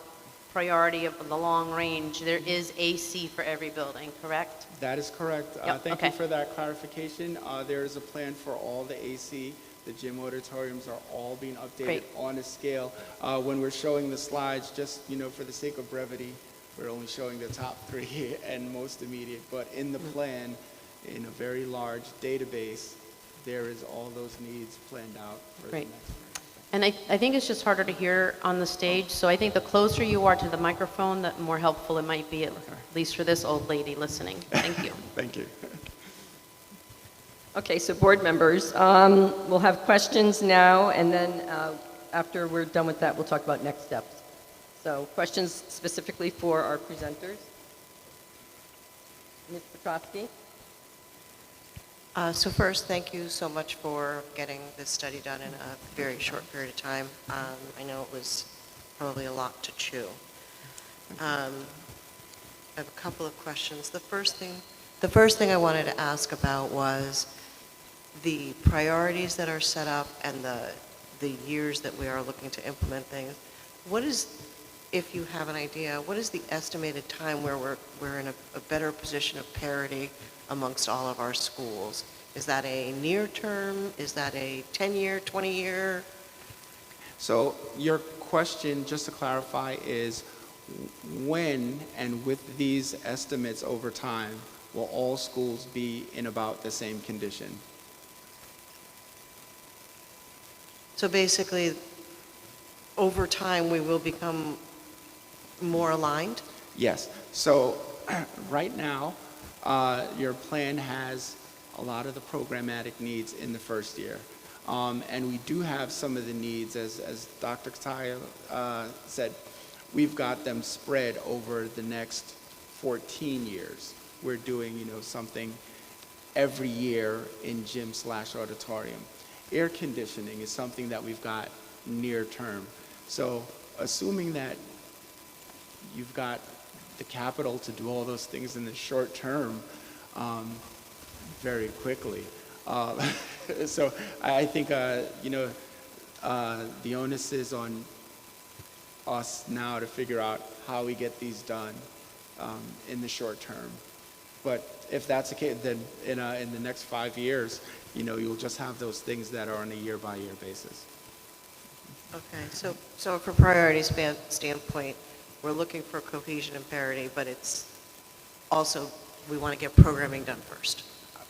Speaker 4: priority of the long range, there is AC for every building, correct?
Speaker 9: That is correct.
Speaker 4: Yep,
Speaker 9: Thank
Speaker 4: okay.
Speaker 9: you for that clarification. There is a plan for all the AC. The gym auditoriums are all being updated
Speaker 4: Great.
Speaker 9: on a scale. When we're showing the slides, just for the sake of brevity, we're only showing the top 3 and most immediate. But in the plan, in a very large database, there is all those needs planned out for
Speaker 4: Great.
Speaker 9: the next year.
Speaker 4: And I think it's just harder to hear on the stage, so I think the closer you are to the microphone, the more helpful it might be, at least for this old lady listening. Thank you.
Speaker 9: Thank you.
Speaker 5: Okay, so board members, we'll have questions now, and then after we're done with that, we'll talk about next steps. So questions specifically for our presenters. Ms. Petrovsky?
Speaker 10: So first, thank you so much for getting this study done in a very short period of time. I know it was probably a lot to chew. I have a couple of questions. The first thing I wanted to ask about was the priorities that are set up and the years that we are looking to implement things. What is if you have an idea, what is the estimated time where we're in a better position of parity amongst all of our schools? Is that a near term? Is that a 10-year, 20-year?
Speaker 9: So your question, just to clarify, is when and with these estimates over time, will all schools be in about the same condition?
Speaker 10: So basically, over time, we will become more aligned?
Speaker 9: Yes. So right now, your plan has a lot of the programmatic needs in the first year. And we do have some of the needs, as Dr. Kataya said, we've got them spread over the next 14 years. We're doing, something every year in gym/auditorium. Air conditioning is something that we've got near term. So assuming that you've got the capital to do all those things in the short term very quickly. So I think, the onus is on us now to figure out how we get these done in the short term. But if that's the case, then in the next 5 years, you'll just have those things that are on a year-by-year basis.
Speaker 10: Okay, so from priority standpoint, we're looking for cohesion and parity, but it's also, we want to get programming done first.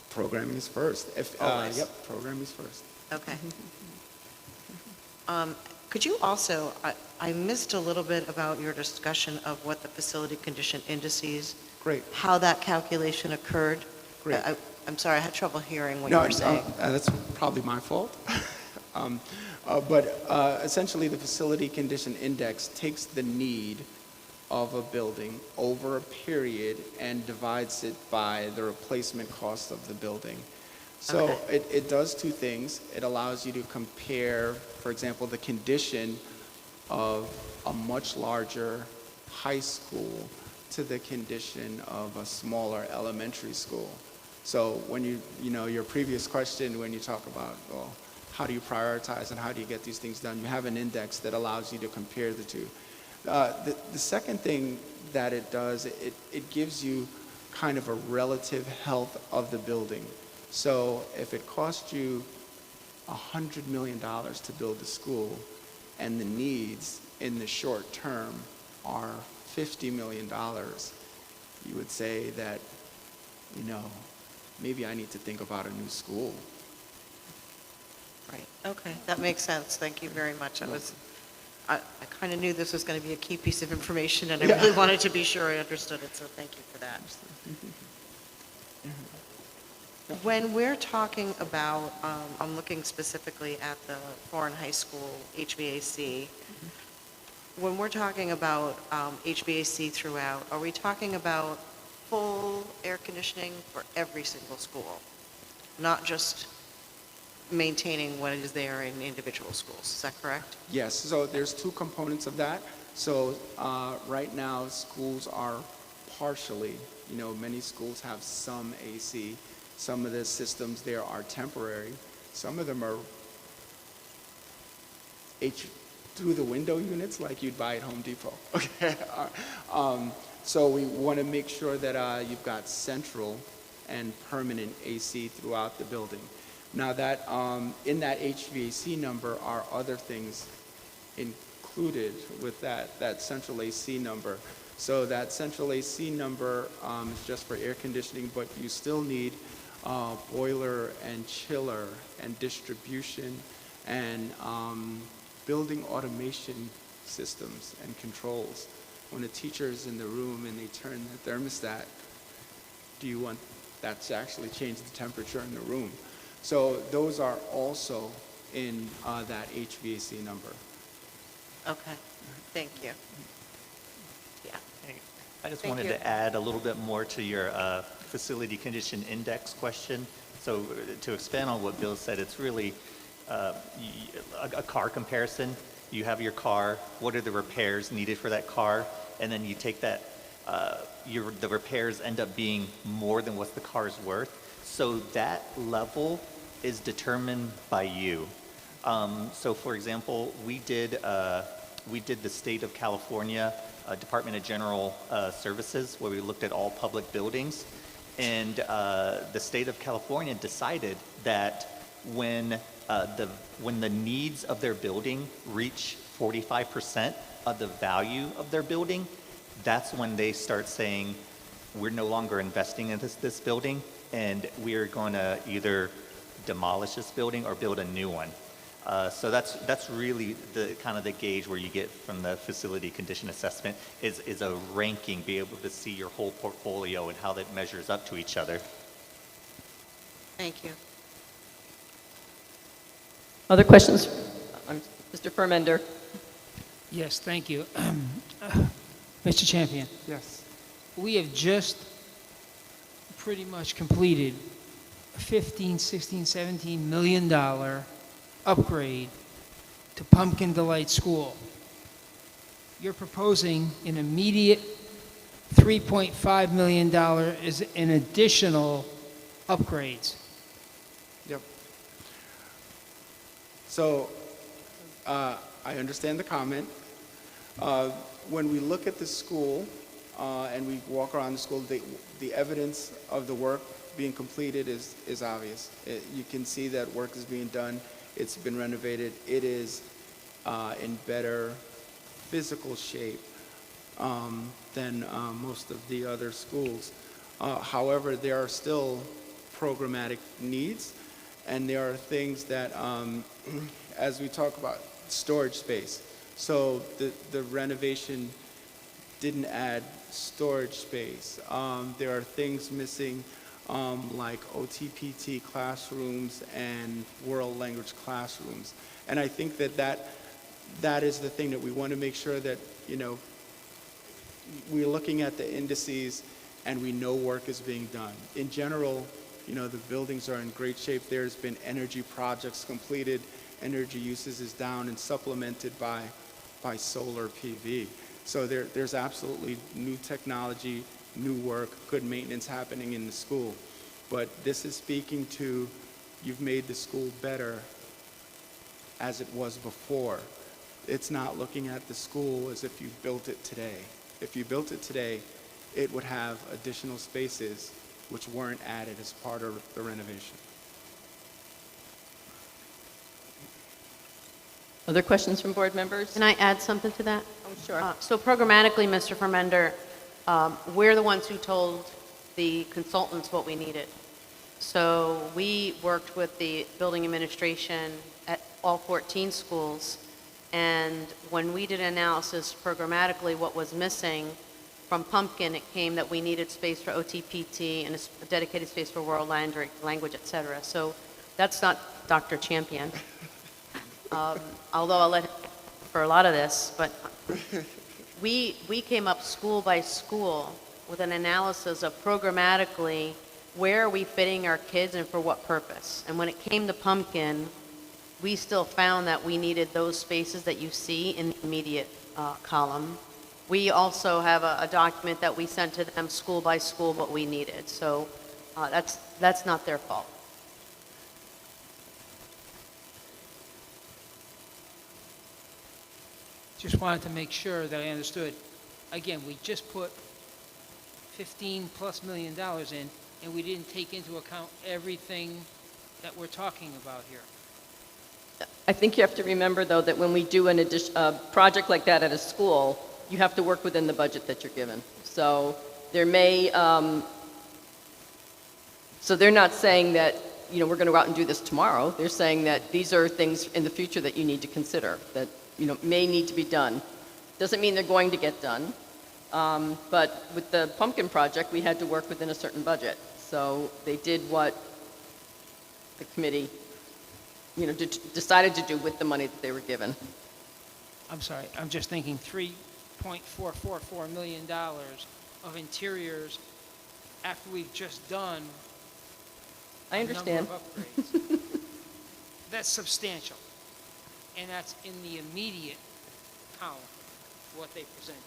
Speaker 9: Programming is first.
Speaker 10: Always.
Speaker 9: Yep, programming is first.
Speaker 10: Okay. Could you also, I missed a little bit about your discussion of what the facility condition indices,
Speaker 9: Great.
Speaker 10: how that calculation occurred.
Speaker 9: Great.
Speaker 10: I'm sorry, I had trouble hearing what you were saying.
Speaker 9: That's probably my fault. But essentially, the facility condition index takes the need of a building over a period and divides it by the replacement cost of the building. So
Speaker 10: Okay.
Speaker 9: it does two things. It allows you to compare, for example, the condition of a much larger high school to the condition of a smaller elementary school. So when your previous question, when you talk about, well, how do you prioritize and how do you get these things done, you have an index that allows you to compare the two. The second thing that it does, it gives you kind of a relative health of the building. So if it cost you $100 million to build a school and the needs in the short term are $50 million, you would say that, maybe I need to think about a new school.
Speaker 10: Right, okay, that makes sense. Thank you very much. I kind of knew this was going to be a key piece of information, and I really wanted to be sure I understood it, so thank you for that. When we're talking about, I'm looking specifically at the Foran High School HVAC, when we're talking about HVAC throughout, are we talking about full air conditioning for every single school, not just maintaining what is there in individual schools? Is that correct?
Speaker 9: Yes, so there's two components of that. So right now, schools are partially, many schools have some AC. Some of the systems there are temporary. Some of them are through the window units like you'd buy at Home Depot. Okay. So we want to make sure that you've got central and permanent AC throughout the building. Now that in that HVAC number are other things included with that central AC number. So that central AC number is just for air conditioning, but you still need boiler and chiller and distribution and building automation systems and controls. When a teacher is in the room and they turn the thermostat, do you want that to actually change the temperature in the room? So those are also in that HVAC number.
Speaker 10: Okay, thank you. Yeah.
Speaker 8: I just
Speaker 10: Thank
Speaker 8: wanted
Speaker 10: you.
Speaker 8: to add a little bit more to your facility condition index question. So to expand on what Bill said, it's really a car comparison. You have your car, what are the repairs needed for that car, and then you take that, the repairs end up being more than what the car is worth. So that level is determined by you. So for example, we did we did the State of California Department of General Services, where we looked at all public buildings. And the State of California decided that when the needs of their building reach 45% of the value of their building, that's when they start saying, we're no longer investing in this building, and we're going to either demolish this building or build a new one. So that's really the kind of the gauge where you get from the facility condition assessment is a ranking, be able to see your whole portfolio and how that measures up to each other.
Speaker 10: Thank you.
Speaker 5: Other questions? Mr. Fermender.
Speaker 11: Yes, thank you. Mr. Champion,
Speaker 9: Yes.
Speaker 11: we have just pretty much completed a $15, $16, $17 million upgrade to Pumpkin Delight School. You're proposing an immediate $3.5 million as an additional upgrades.
Speaker 9: Yep. So, I understand the comment. When we look at the school and we walk around the school, the evidence of the work being completed is obvious. You can see that work is being done. It's been renovated. It is in better physical shape than most of the other schools. However, there are still programmatic needs, and there are things that, as we talk about storage space, so the renovation didn't add storage space. There are things missing like OTPT classrooms and world language classrooms. And I think that is the thing that we want to make sure that, we're looking at the indices and we know work is being done. In general, the buildings are in great shape. There's been energy projects completed. Energy uses is down and supplemented by solar PV. So there's absolutely new technology, new work, good maintenance happening in the school. But this is speaking to, you've made the school better as it was before. It's not looking at the school as if you built it today. If you built it today, it would have additional spaces which weren't added as part of the renovation.
Speaker 5: Other questions from board members?
Speaker 4: Can I add something to that?
Speaker 5: Oh, sure.
Speaker 4: So programmatically, Mr. Fermender, we're the ones who told the consultants what we needed. So we worked with the building administration at all 14 schools, and when we did analysis programmatically what was missing from Pumpkin, it came that we needed space for OTPT and a dedicated space for world language, et cetera. So that's not Dr. Champion. Although I'll let him for a lot of this, but we came up school by school with an analysis of programmatically where are we fitting our kids and for what purpose. And when it came to Pumpkin, we still found that we needed those spaces that you see in the immediate column. We also have a document that we sent to them school by school what we needed. So that's not their fault.
Speaker 11: Just wanted to make sure that I understood. Again, we just put $15+ million in, and we didn't take into account everything that we're talking about here.
Speaker 5: I think you have to remember, though, that when we do a project like that at a school, you have to work within the budget that you're given. So there may, so they're not saying that, we're going to go out and do this tomorrow. They're saying that these are things in the future that you need to consider, that, may need to be done. Doesn't mean they're going to get done. But with the Pumpkin project, we had to work within a certain budget. So they did what the committee, decided to do with the money that they were given.
Speaker 11: I'm sorry, I'm just thinking $3.444 million of interiors after we've just done
Speaker 5: I understand.
Speaker 11: a number of upgrades. That's substantial. And that's in the immediate column, what they presented.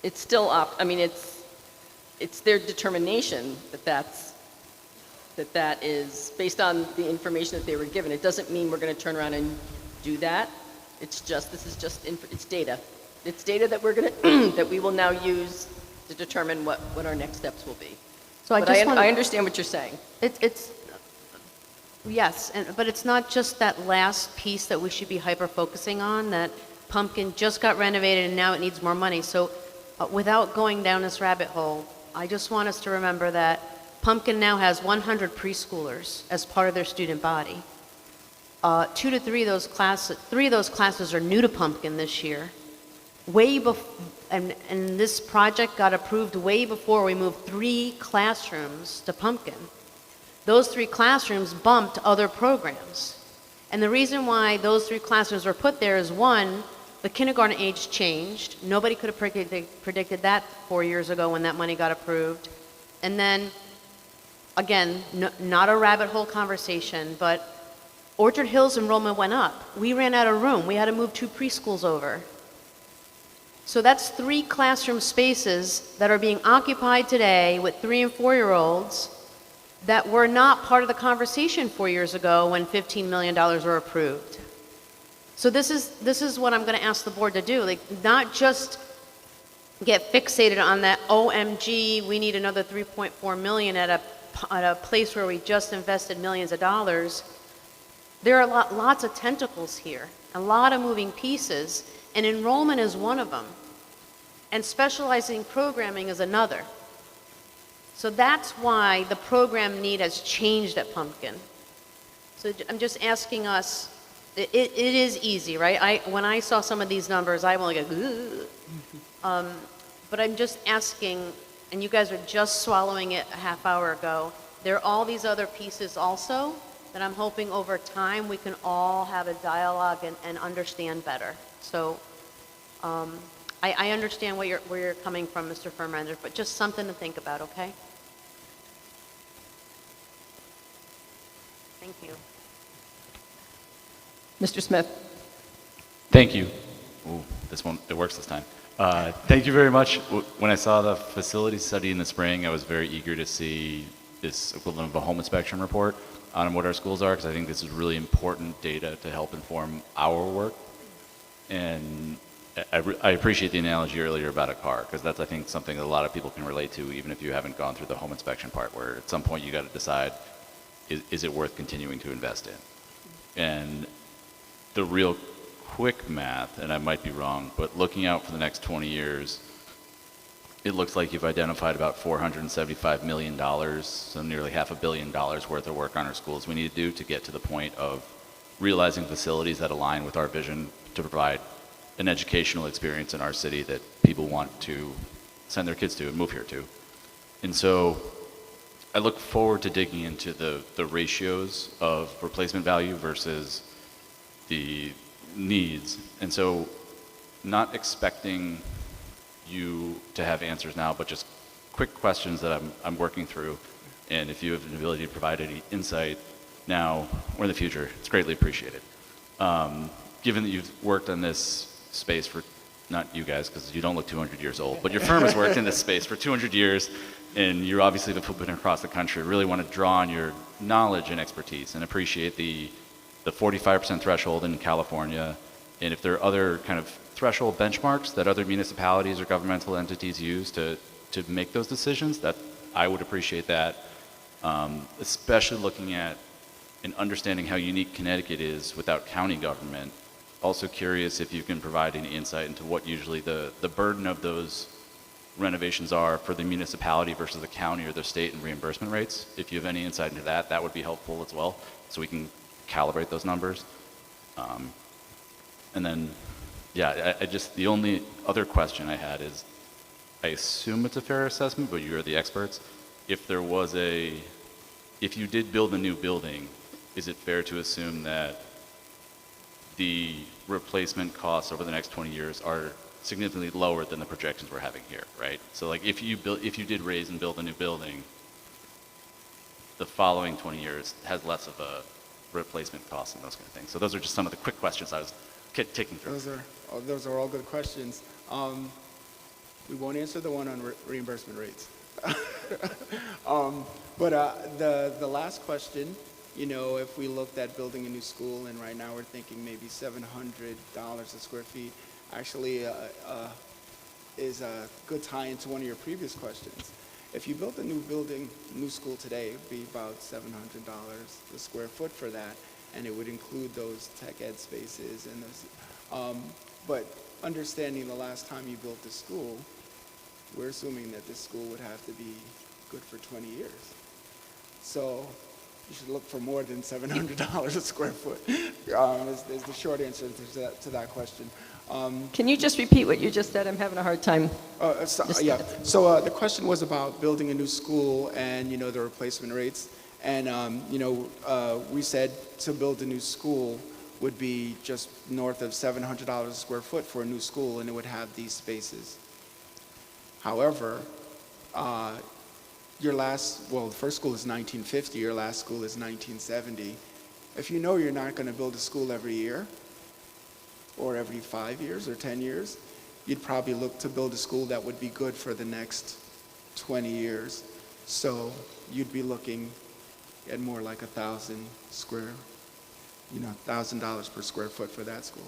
Speaker 5: It's still up. I mean, it's their determination that is based on the information that they were given. It doesn't mean we're going to turn around and do that. It's just, this is just, it's data. It's data that we're going to, that we will now use to determine what our next steps will be.
Speaker 4: So I
Speaker 5: But
Speaker 4: just want
Speaker 5: I understand what you're saying.
Speaker 4: Yes, but it's not just that last piece that we should be hyper-focusing on, that Pumpkin just got renovated and now it needs more money. So without going down this rabbit hole, I just want us to remember that Pumpkin now has 100 preschoolers as part of their student body. 2 to 3 of those classes are new to Pumpkin this year. And this project got approved way before we moved 3 classrooms to Pumpkin. Those 3 classrooms bumped other programs. And the reason why those 3 classrooms were put there is, one, the kindergarten age changed. Nobody could have predicted that 4 years ago when that money got approved. And then, again, not a rabbit hole conversation, but Orchard Hills enrollment went up. We ran out of room. We had to move 2 preschools over. So that's 3 classroom spaces that are being occupied today with 3 and 4-year-olds that were not part of the conversation 4 years ago when $15 million were approved. So this is what I'm going to ask the board to do, like not just get fixated on that, OMG, we need another 3.4 million at a place where we just invested millions of dollars. There are lots of tentacles here, a lot of moving pieces, and enrollment is one of them, and specializing programming is another. So that's why the program need has changed at Pumpkin. So I'm just asking us, it is easy, right? When I saw some of these numbers, I won't go, but I'm just asking, and you guys are just swallowing it a half hour ago, there are all these other pieces also that I'm hoping over time we can all have a dialogue and understand better. So I understand where you're coming from, Mr. Furmander, but just something to think about, okay? Thank you.
Speaker 5: Mr. Smith?
Speaker 12: Thank you. Ooh, it works this time. Thank you very much. When I saw the facility study in the spring, I was very eager to see this equivalent of a home inspection report on what our schools are, because I think this is really important data to help inform our work. And I appreciate the analogy earlier about a car, because that's, I think, something that a lot of people can relate to, even if you haven't gone through the home inspection part, where at some point you got to decide, is it worth continuing to invest in? And the real quick math, and I might be wrong, but looking out for the next 20 years, it looks like you've identified about $475 million, so nearly $500 million worth of work on our schools we need to do to get to the point of realizing facilities that align with our vision to provide an educational experience in our city that people want to send their kids to and move here to. And so I look forward to digging into the ratios of replacement value versus the needs. And so not expecting you to have answers now, but just quick questions that I'm working through. And if you have an ability to provide any insight now or in the future, it's greatly appreciated. Given that you've worked on this space for, not you guys, because you don't look 200 years old, but your firm has worked in this space for 200 years, and you're obviously the footprint across the country. I really want to draw on your knowledge and expertise and appreciate the 45% threshold in California, and if there are other kind of threshold benchmarks that other municipalities or governmental entities use to make those decisions, that I would appreciate that, especially looking at and understanding how unique Connecticut is without county government. Also curious if you can provide any insight into what usually the burden of those renovations are for the municipality versus the county or the state and reimbursement rates. If you have any insight into that, that would be helpful as well, so we can calibrate those numbers. And then, yeah, I just, the only other question I had is, I assume it's a fair assessment, but you're the experts. If you did build a new building, is it fair to assume that the replacement costs over the next 20 years are significantly lower than the projections we're having here, right? So like if you did raise and build a new building, the following 20 years has less of a replacement cost and those kind of things. So those are just some of the quick questions I was taking through.
Speaker 9: Those are all good questions. We won't answer the one on reimbursement rates. But the last question, if we looked at building a new school, and right now we're thinking maybe $700 a square feet, actually is a good tie into one of your previous questions. If you built a new school today, it would be about $700 a square foot for that, and it would include those tech ed spaces and those. But understanding the last time you built the school, we're assuming that this school would have to be good for 20 years. So you should look for more than $700 a square foot, is the short answer to that question.
Speaker 13: Can you just repeat what you just said? I'm having a hard time.
Speaker 9: Yeah, so the question was about building a new school and, the replacement rates. And, we said to build a new school would be just north of $700 a square foot for a new school, and it would have these spaces. However, the first school is 1950, your last school is 1970. If you know you're not going to build a school every year, or every 5 years or 10 years, you'd probably look to build a school that would be good for the next 20 years. So you'd be looking at more like $1,000 per square foot for that school.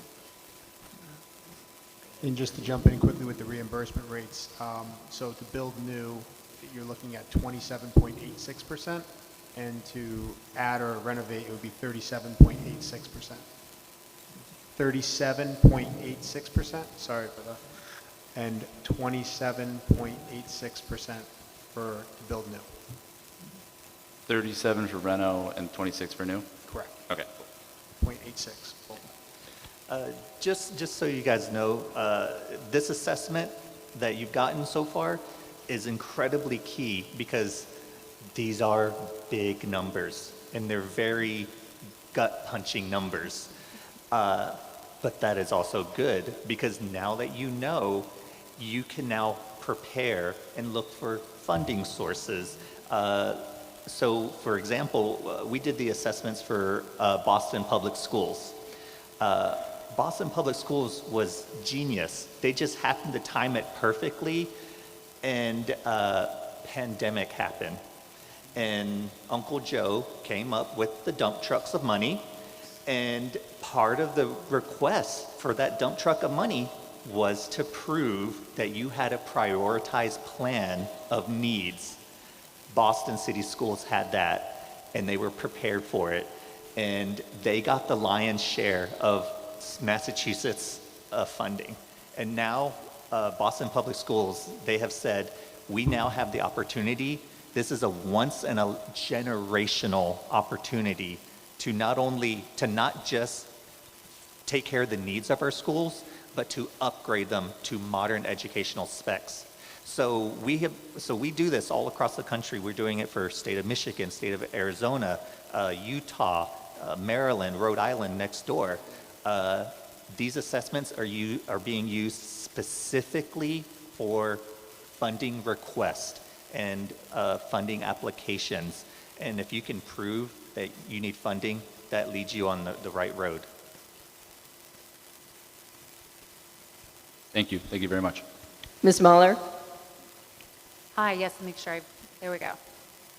Speaker 7: And just to jump in quickly with the reimbursement rates, so to build new, you're looking at 27.86%, and to add or renovate, it would be 37.86%. 37.86%, sorry for that, and 27.86% to build new.
Speaker 12: 37 for reno and 26 for new?
Speaker 7: Correct.
Speaker 12: Okay.
Speaker 7: 0.86.
Speaker 8: Just so you guys know, this assessment that you've gotten so far is incredibly key because these are big numbers and they're very gut-punching numbers. But that is also good because now that you know, you can now prepare and look for funding sources. So for example, we did the assessments for Boston Public Schools. Boston Public Schools was genius. They just happened to time it perfectly, and pandemic happened. And Uncle Joe came up with the dump trucks of money, and part of the request for that dump truck of money was to prove that you had a prioritized plan of needs. Boston City Schools had that, and they were prepared for it. And they got the lion's share of Massachusetts funding. And now Boston Public Schools, they have said, we now have the opportunity. This is a once in a generational opportunity to not just take care of the needs of our schools, but to upgrade them to modern educational specs. So we do this all across the country. We're doing it for state of Michigan, state of Arizona, Utah, Maryland, Rhode Island next door. These assessments are being used specifically for funding requests and funding applications. And if you can prove that you need funding, that leads you on the right road.
Speaker 12: Thank you. Thank you very much.
Speaker 13: Ms. Mahler?
Speaker 14: Hi, yes, make sure there we go.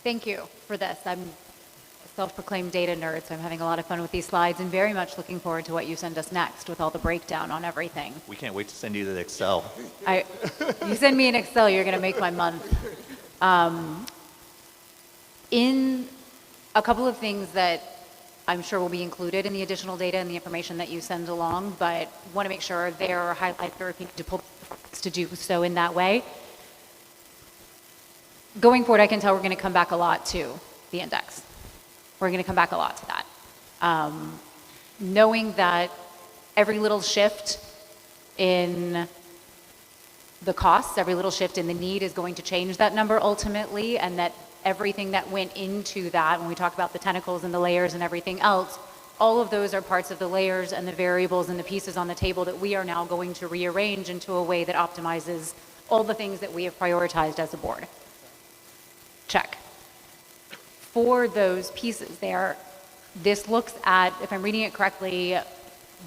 Speaker 14: Thank you for this. I'm a self-proclaimed data nerd, so I'm having a lot of fun with these slides and very much looking forward to what you send us next with all the breakdown on everything.
Speaker 8: We can't wait to send you the Excel.
Speaker 14: You send me an Excel, you're going to make my month. In a couple of things that I'm sure will be included in the additional data and the information that you send along, but want to make sure they're highlighted or if you need to pull to do so in that way. Going forward, I can tell we're going to come back a lot to the index. We're going to come back a lot to that. Knowing that every little shift in the costs, every little shift in the need is going to change that number ultimately, and that everything that went into that, when we talk about the tentacles and the layers and everything else, all of those are parts of the layers and the variables and the pieces on the table that we are now going to rearrange into a way that optimizes all the things that we have prioritized as a board. Check. For those pieces there, this looks at, if I'm reading it correctly,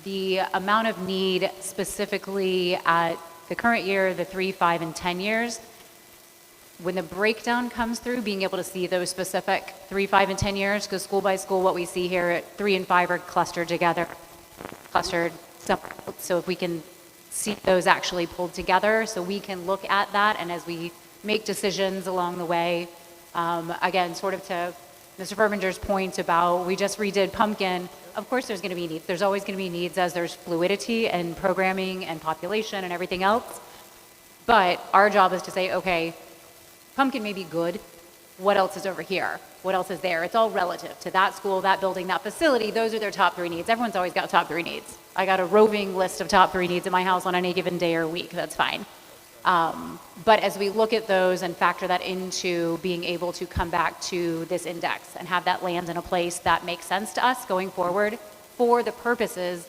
Speaker 14: the amount of need specifically at the current year, the 3, 5, and 10 years. when the breakdown comes through, being able to see those specific 3, 5, and 10 years, because school by school, what we see here at 3 and 5 are clustered together, clustered separate. So if we can see those actually pulled together, so we can look at that, and as we make decisions along the way, again, sort of to Mr. Furmander's point about we just redid Pumpkin, of course there's going to be needs. There's always going to be needs as there's fluidity and programming and population and everything else. But our job is to say, okay, Pumpkin may be good. What else is over here? What else is there? It's all relative to that school, that building, that facility. Those are their top 3 needs. Everyone's always got top 3 needs. I got a roving list of top 3 needs in my house on any given day or week. That's fine. But as we look at those and factor that into being able to come back to this index and have that land in a place that makes sense to us going forward for the purposes,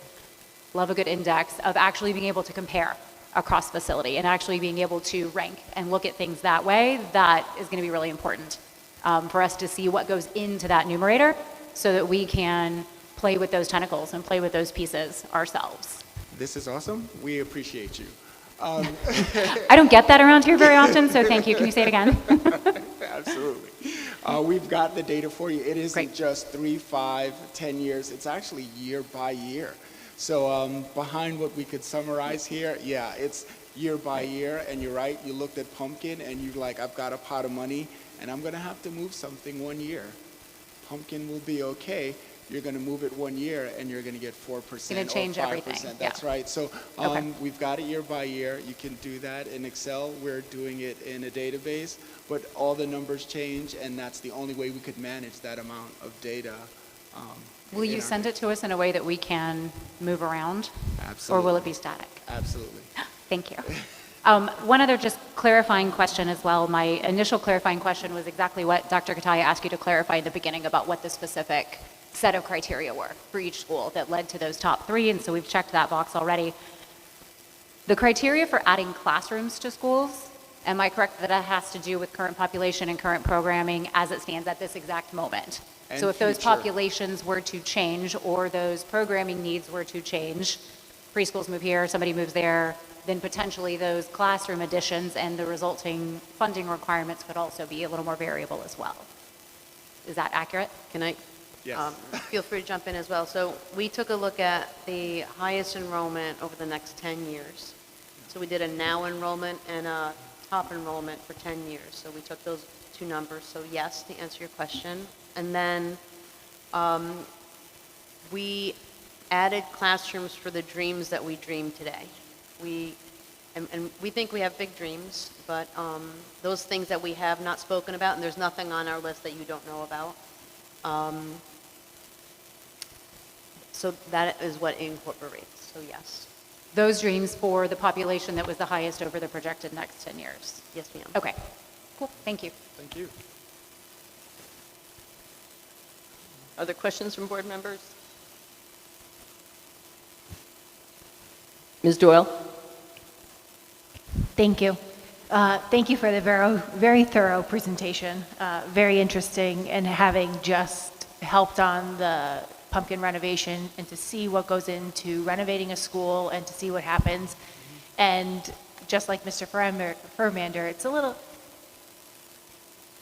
Speaker 14: love a good index, of actually being able to compare across facility and actually being able to rank and look at things that way, that is going to be really important for us to see what goes into that numerator so that we can play with those tentacles and play with those pieces ourselves.
Speaker 9: This is awesome. We appreciate you.
Speaker 14: I don't get that around here very often, so thank you. Can you say it again?
Speaker 9: Absolutely. We've got the data for you. It isn't just 3, 5, 10 years. It's actually year by year. So behind what we could summarize here, yeah, it's year by year. And you're right, you looked at Pumpkin and you're like, I've got a pot of money and I'm going to have to move something 1 year. Pumpkin will be okay. You're going to move it 1 year and you're going to get 4% or 5%.
Speaker 14: Everything.
Speaker 9: That's
Speaker 14: yeah.
Speaker 9: right. So we've got it year by year. You can do that in Excel. We're doing it in a database, but all the numbers change, and that's the only way we could manage that amount of data.
Speaker 14: Will you send it to us in a way that we can move around?
Speaker 9: Absolutely.
Speaker 14: Or will it be static?
Speaker 9: Absolutely.
Speaker 14: Thank you. One other just clarifying question as well. My initial clarifying question was exactly what Dr. Kataya asked you to clarify in the beginning about what the specific set of criteria were for each school that led to those top 3, and so we've checked that box already. The criteria for adding classrooms to schools, am I correct that that has to do with current population and current programming as it stands at this exact moment?
Speaker 9: And
Speaker 14: so if those
Speaker 9: future.
Speaker 14: populations were to change or those programming needs were to change, preschools move here, somebody moves there, then potentially those classroom additions and the resulting funding requirements could also be a little more variable as well. Is that accurate?
Speaker 4: Can I?
Speaker 9: Yes.
Speaker 4: Feel free to jump in as well. So we took a look at the highest enrollment over the next 10 years. So we did a now enrollment and a top enrollment for 10 years. So we took those 2 numbers. So yes, to answer your question. And then we added classrooms for the dreams that we dream today. And we think we have big dreams, but those things that we have not spoken about, and there's nothing on our list that you don't know about. So that is what it incorporates, so yes.
Speaker 14: Those dreams for the population that was the highest over the projected next 10 years?
Speaker 4: Yes, ma'am.
Speaker 14: Okay, cool, thank you.
Speaker 9: Thank you.
Speaker 5: Other questions from board members? Ms. Doyle?
Speaker 15: Thank you. Thank you for the very thorough presentation. Very interesting, and having just helped on the Pumpkin renovation and to see what goes into renovating a school and to see what happens. And just like Mr. Furmander,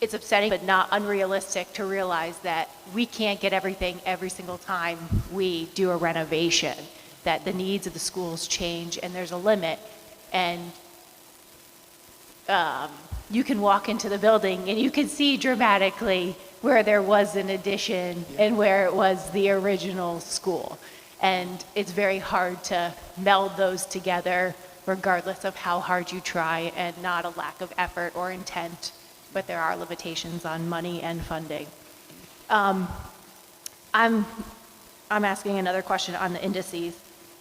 Speaker 15: it's upsetting but not unrealistic to realize that we can't get everything every single time we do a renovation, that the needs of the schools change and there's a limit. And you can walk into the building and you can see dramatically where there was an addition and where it was the original school. And it's very hard to meld those together regardless of how hard you try, and not a lack of effort or intent, but there are limitations on money and funding. I'm asking another question on the indices.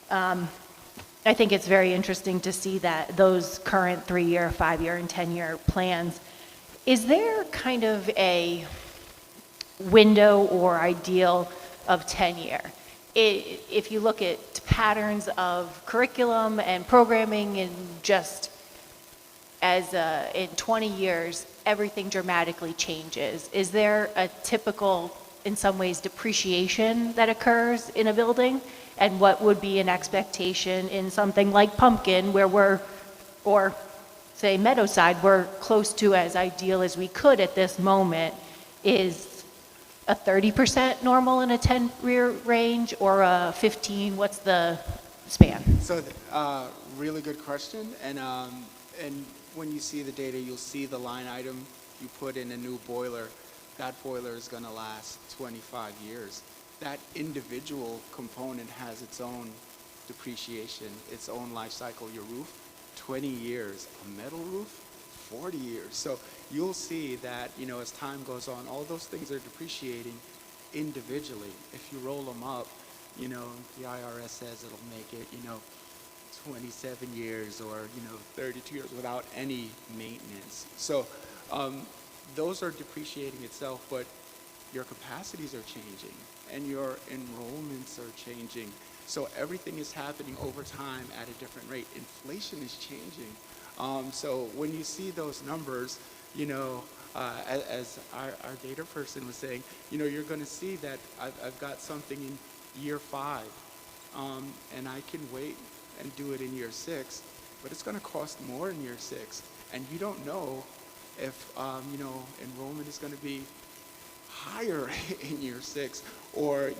Speaker 15: I think it's very interesting to see that those current 3-year, 5-year, and 10-year plans, is there kind of a window or ideal of 10-year? If you look at patterns of curriculum and programming, and just as in 20 years, everything dramatically changes. Is there a typical, in some ways, depreciation that occurs in a building? And what would be an expectation in something like Pumpkin, where or say, Meadowside, we're close to as ideal as we could at this moment. Is a 30% normal in a 10-year range or a 15? What's the span?
Speaker 9: So, really good question. And when you see the data, you'll see the line item you put in a new boiler. That boiler is going to last 25 years. That individual component has its own depreciation, its own life cycle. Your roof, 20 years. A metal roof, 40 years. So you'll see that, as time goes on, all those things are depreciating individually. If you roll them up, the IRS says it'll make it, 27 years or, 32 years without any maintenance. So those are depreciating itself, but your capacities are changing and your enrollments are changing. So everything is happening over time at a different rate. Inflation is changing. So when you see those numbers, as our data person was saying, you're going to see that I've got something in year 5, and I can wait and do it in year 6, but it's going to cost more in year 6. And you don't know if, enrollment is going to be higher in year 6, or,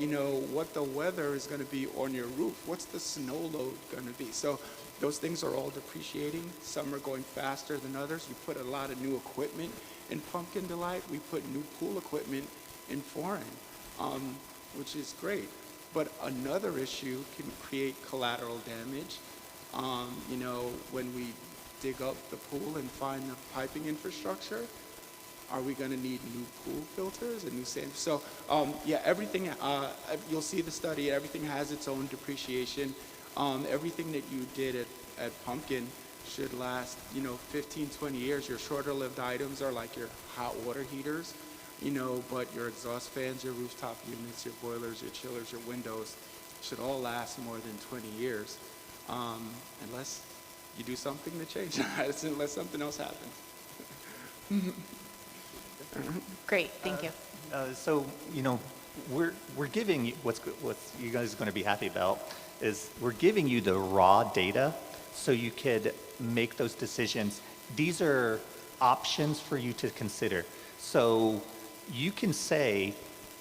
Speaker 9: what the weather is going to be on your roof. What's the snow load going to be? So those things are all depreciating. Some are going faster than others. We put a lot of new equipment in Pumpkin Delight. We put new pool equipment in Foran, which is great. But another issue can create collateral damage. When we dig up the pool and find the piping infrastructure, are we going to need new pool filters and new sand? So, everything, you'll see the study, everything has its own depreciation. Everything that you did at Pumpkin should last, 15, 20 years. Your shorter lived items are like your hot water heaters, but your exhaust fans, your rooftop units, your boilers, your chillers, your windows should all last more than 20 years, unless you do something to change that, unless something else happens.
Speaker 15: Great, thank you.
Speaker 8: So, we're giving you, what you guys are going to be happy about is we're giving you the raw data so you could make those decisions. These are options for you to consider. So you can say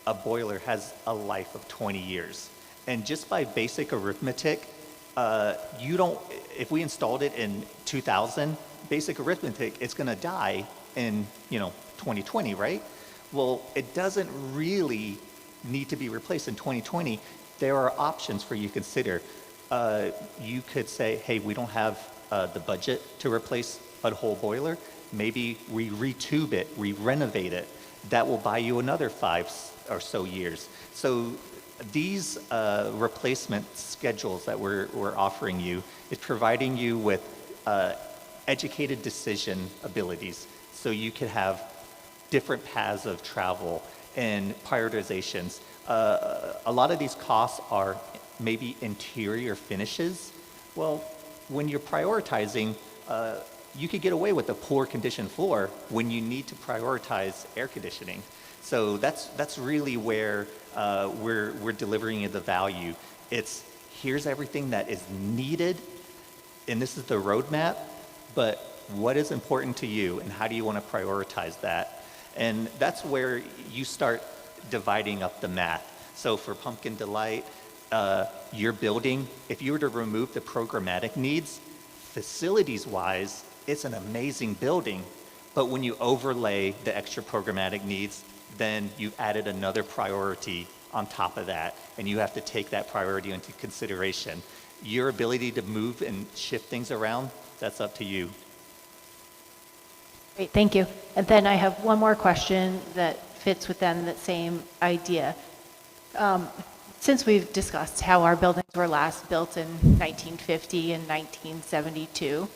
Speaker 8: a boiler has a life of 20 years. And just by basic arithmetic, if we installed it in 2000, basic arithmetic, it's going to die in, 2020, right? Well, it doesn't really need to be replaced in 2020. There are options for you to consider. You could say, hey, we don't have the budget to replace a whole boiler. Maybe we retube it, we renovate it. That will buy you another 5 or so years. So these replacement schedules that we're offering you is providing you with educated decision abilities so you could have different paths of travel and prioritizations. A lot of these costs are maybe interior finishes. Well, when you're prioritizing, you could get away with a poor conditioned floor when you need to prioritize air conditioning. So that's really where we're delivering you the value. It's here's everything that is needed, and this is the roadmap, but what is important to you and how do you want to prioritize that? And that's where you start dividing up the math. So for Pumpkin Delight, your building, if you were to remove the programmatic needs, facilities-wise, it's an amazing building. But when you overlay the extra programmatic needs, then you've added another priority on top of that, and you have to take that priority into consideration. Your ability to move and shift things around, that's up to you.
Speaker 15: Great, thank you. And then I have one more question that fits within that same idea. Since we've discussed how our buildings were last built in 1950 and 1972,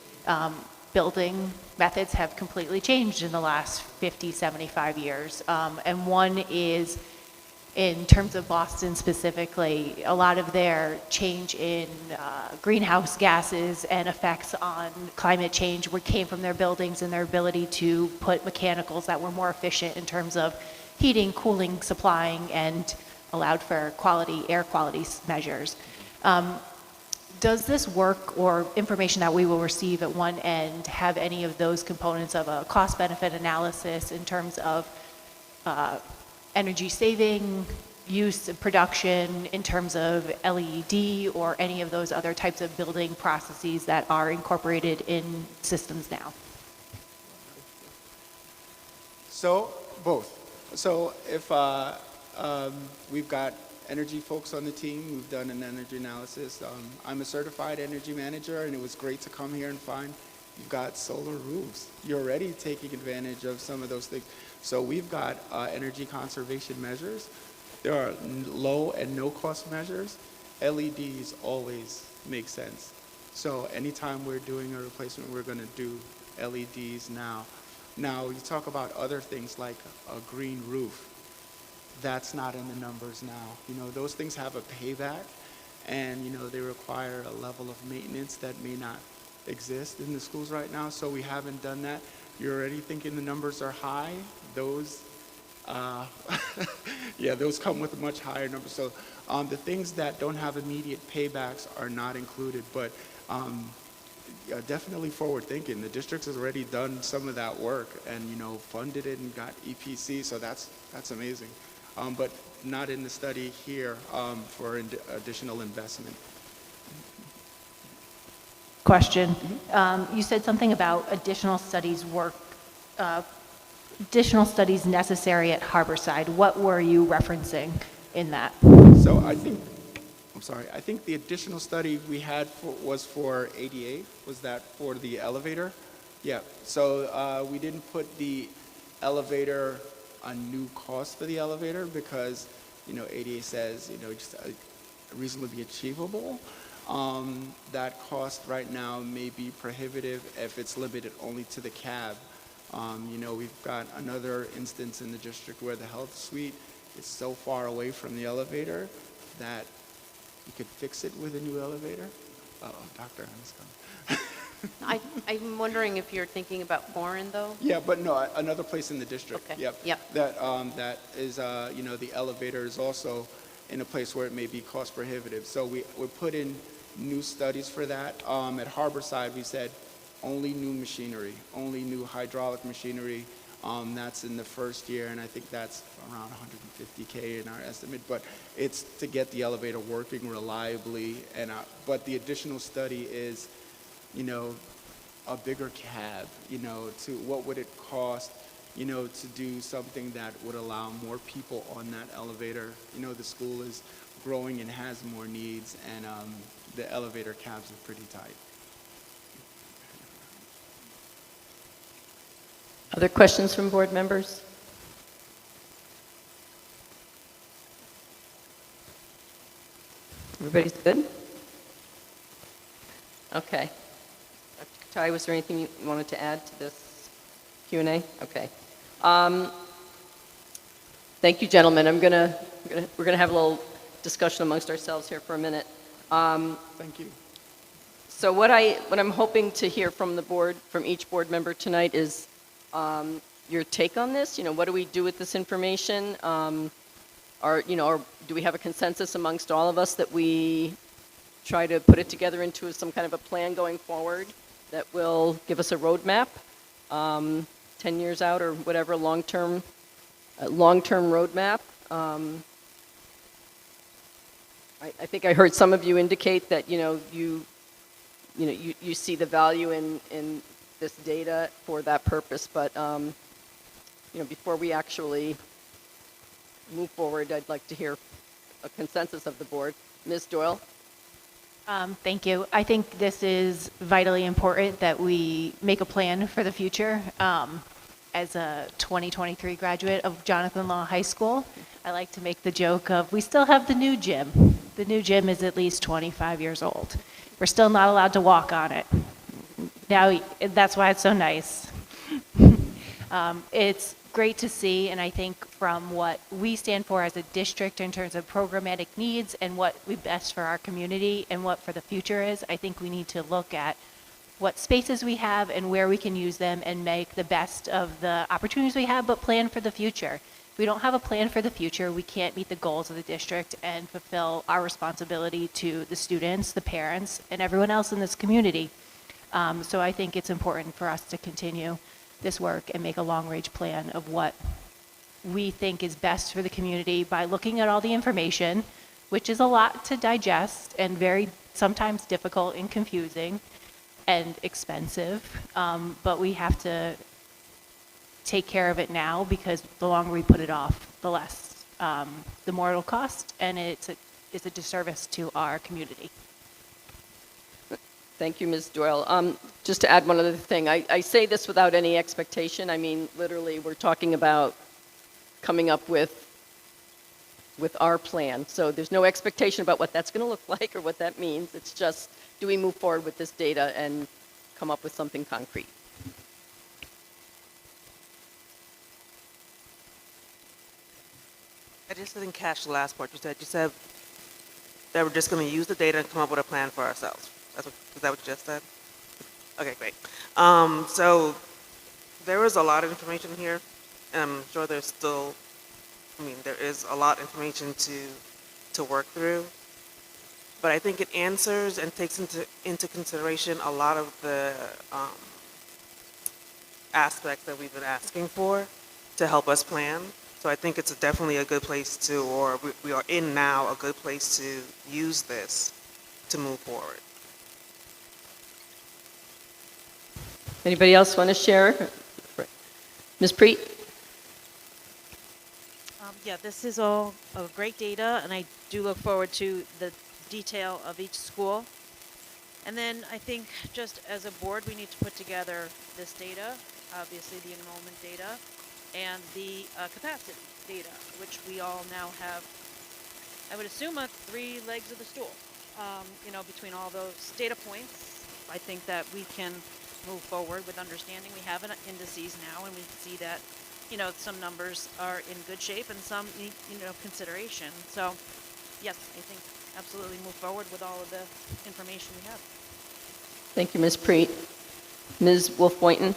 Speaker 15: building methods have completely changed in the last 50, 75 years. And one is, in terms of Boston specifically, a lot of their change in greenhouse gases and effects on climate change came from their buildings and their ability to put mechanicals that were more efficient in terms of heating, cooling, supplying, and allowed for air quality measures. does this work or information that we will receive at one end have any of those components of a cost-benefit analysis in terms of energy saving, use and production, in terms of LED or any of those other types of building processes that are incorporated in systems now?
Speaker 9: So, both. So if we've got energy folks on the team, we've done an energy analysis. I'm a certified energy manager, and it was great to come here and find you've got solar roofs. You're already taking advantage of some of those things. So we've got energy conservation measures. There are low and no cost measures. LEDs always make sense. So anytime we're doing a replacement, we're going to do LEDs now. Now, you talk about other things like a green roof. That's not in the numbers now. You know, those things have a payback, and, you know, they require a level of maintenance that may not exist in the schools right now, so we haven't done that. You're already thinking the numbers are high. Those, yeah, those come with a much higher number. So the things that don't have immediate paybacks are not included, but yeah, definitely forward thinking. The district has already done some of that work and, you know, funded it and got EPC, so that's amazing. But not in the study here for additional investment.
Speaker 15: Question. You said something about additional studies necessary at Harborside. What were you referencing in that?
Speaker 9: So I think the additional study we had was for ADA. Was that for the elevator? Yeah, so we didn't put the elevator, a new cost for the elevator because, you know, ADA says, you know, just reasonably achievable. That cost right now may be prohibitive if it's limited only to the cab. You know, we've got another instance in the district where the health suite is so far away from the elevator that you could fix it with a new elevator. Oh, Dr. Anna's coming.
Speaker 4: I'm wondering if you're thinking about Foran, though?
Speaker 9: Yeah, but no, another place in the district.
Speaker 4: Okay.
Speaker 9: Yep. That is, you know, the elevator is also in a place where it may be cost prohibitive. So we put in new studies for that. At Harborside, we said only new machinery, only new hydraulic machinery. That's in the first year, and I think that's around $150K in our estimate. But it's to get the elevator working reliably. And but the additional study is, you know, a bigger cab. You know, to what would it cost, you know, to do something that would allow more people on that elevator. You know, the school is growing and has more needs, and the elevator cabs are pretty tight.
Speaker 13: Other questions from board members? Everybody's good? Okay. Dr. Katai, was there anything you wanted to add to this Q&A? Okay. Thank you, gentlemen. We're gonna have a little discussion amongst ourselves here for a minute.
Speaker 9: Thank you.
Speaker 13: So what I'm hoping to hear from the board, from each board member tonight, is your take on this. You know, what do we do with this information? Or do we have a consensus amongst all of us that we try to put it together into some kind of a plan going forward that will give us a roadmap, 10 years out or whatever, long-term roadmap? I think I heard some of you indicate that you see the value in this data for that purpose, but before we actually move forward, I'd like to hear a consensus of the board. Ms. Doyle?
Speaker 15: Thank you. I think this is vitally important that we make a plan for the future. As a 2023 graduate of Jonathan Law High School, I like to make the joke of we still have the new gym. The new gym is at least 25 years old. We're still not allowed to walk on it. Now, that's why it's so nice. It's great to see, and I think from what we stand for as a district in terms of programmatic needs and what we best for our community and what for the future is, I think we need to look at what spaces we have and where we can use them and make the best of the opportunities we have, but plan for the future. we don't have a plan for the future, we can't meet the goals of the district and fulfill our responsibility to the students, the parents, and everyone else in this community. So I think it's important for us to continue this work and make a long-range plan of what we think is best for the community by looking at all the information, which is a lot to digest and very sometimes difficult and confusing and expensive. But we have to take care of it now, because the longer we put it off, the less, the more it'll cost, and it's a disservice to our community.
Speaker 13: Thank you, Ms. Doyle. Just to add one other thing, I say this without any expectation. I mean, literally, we're talking about coming up with our plan. So there's no expectation about what that's going to look like or what that means. It's just, do we move forward with this data and come up with something concrete?
Speaker 16: I just didn't catch the last part. You said that we're just going to use the data and come up with a plan for ourselves. Is that what you just said? Okay, great. So there is a lot of information here, and I'm sure there is a lot of information to work through. But I think it answers and takes into consideration a lot of the aspects that we've been asking for to help us plan. So I think it's definitely a good place to, or we are in now, a good place to use this to move forward.
Speaker 13: Anybody else want to share? Ms. Preet?
Speaker 17: Yeah, this is all great data, and I do look forward to the detail of each school. And then I think just as a board, we need to put together this data, obviously the enrollment data, and the capacity data, which we all now have, I would assume, 3 legs of the stool. Between all those data points, I think that we can move forward with understanding. We have indices now, and we see that, some numbers are in good shape and some need, consideration. So, yes, I think absolutely move forward with all of the information we have.
Speaker 13: Thank you, Ms. Preet. Ms. Wolf-Boynton?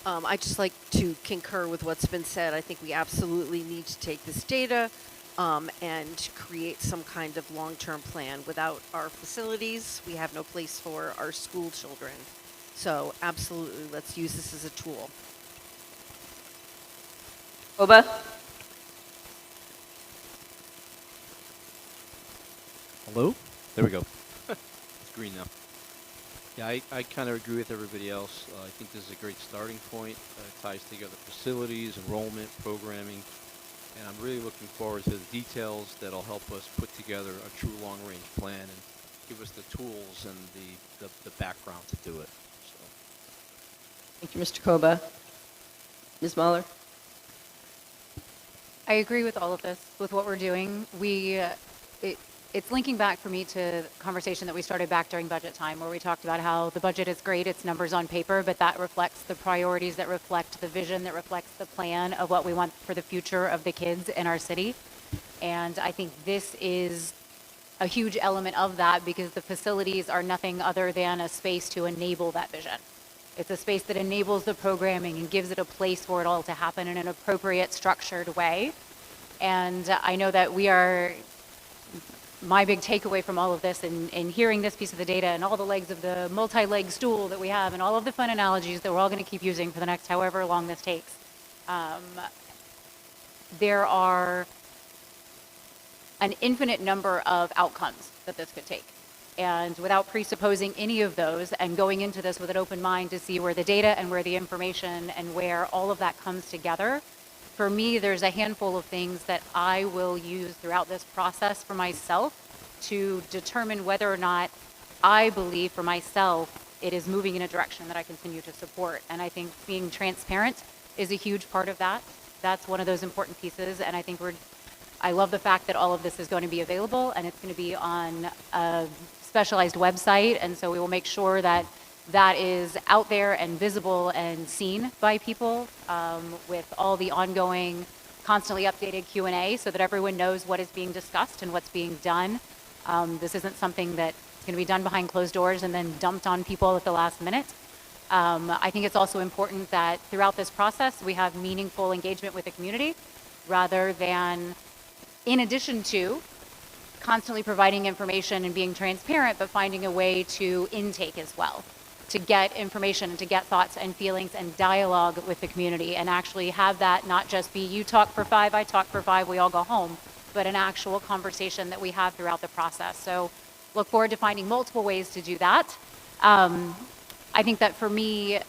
Speaker 18: I'd just like to concur with what's been said. I think we absolutely need to take this data and create some kind of long-term plan. Without our facilities, we have no place for our school children. So absolutely, let's use this as a tool.
Speaker 13: Oba?
Speaker 19: Hello? There we go. It's green now. Yeah, I kind of agree with everybody else. I think this is a great starting point. It ties together facilities, enrollment, programming, and I'm really looking forward to the details that'll help us put together a true long-range plan and give us the tools and the background to do it. So.
Speaker 13: Thank you, Mr. Koba. Ms. Mahler?
Speaker 14: I agree with all of this, with what we're doing. It's linking back for me to the conversation that we started back during budget time, where we talked about how the budget is great, it's numbers on paper, but that reflects the priorities, that reflect the vision, that reflects the plan of what we want for the future of the kids in our city. And I think this is a huge element of that, because the facilities are nothing other than a space to enable that vision. It's a space that enables the programming and gives it a place for it all to happen in an appropriate, structured way. And I know that my big takeaway from all of this and hearing this piece of the data and all the legs of the multi-leg stool that we have and all of the fun analogies that we're all going to keep using for the next however long this takes, there are an infinite number of outcomes that this could take. And without presupposing any of those and going into this with an open mind to see where the data and where the information and where all of that comes together, for me, there's a handful of things that I will use throughout this process for myself to determine whether or not I believe for myself it is moving in a direction that I continue to support. And I think being transparent is a huge part of that. That's one of those important pieces. And I think I love the fact that all of this is going to be available and it's going to be on a specialized website. And so we will make sure that that is out there and visible and seen by people with all the ongoing, constantly updated Q&A so that everyone knows what is being discussed and what's being done. This isn't something that's going to be done behind closed doors and then dumped on people at the last minute. I think it's also important that throughout this process, we have meaningful engagement with the community rather than, in addition to constantly providing information and being transparent, but finding a way to intake as well, to get information and to get thoughts and feelings and dialogue with the community and actually have that not just be you talk for 5, I talk for 5, we all go home, but an actual conversation that we have throughout the process. So look forward to finding multiple ways to do that. I think that for me,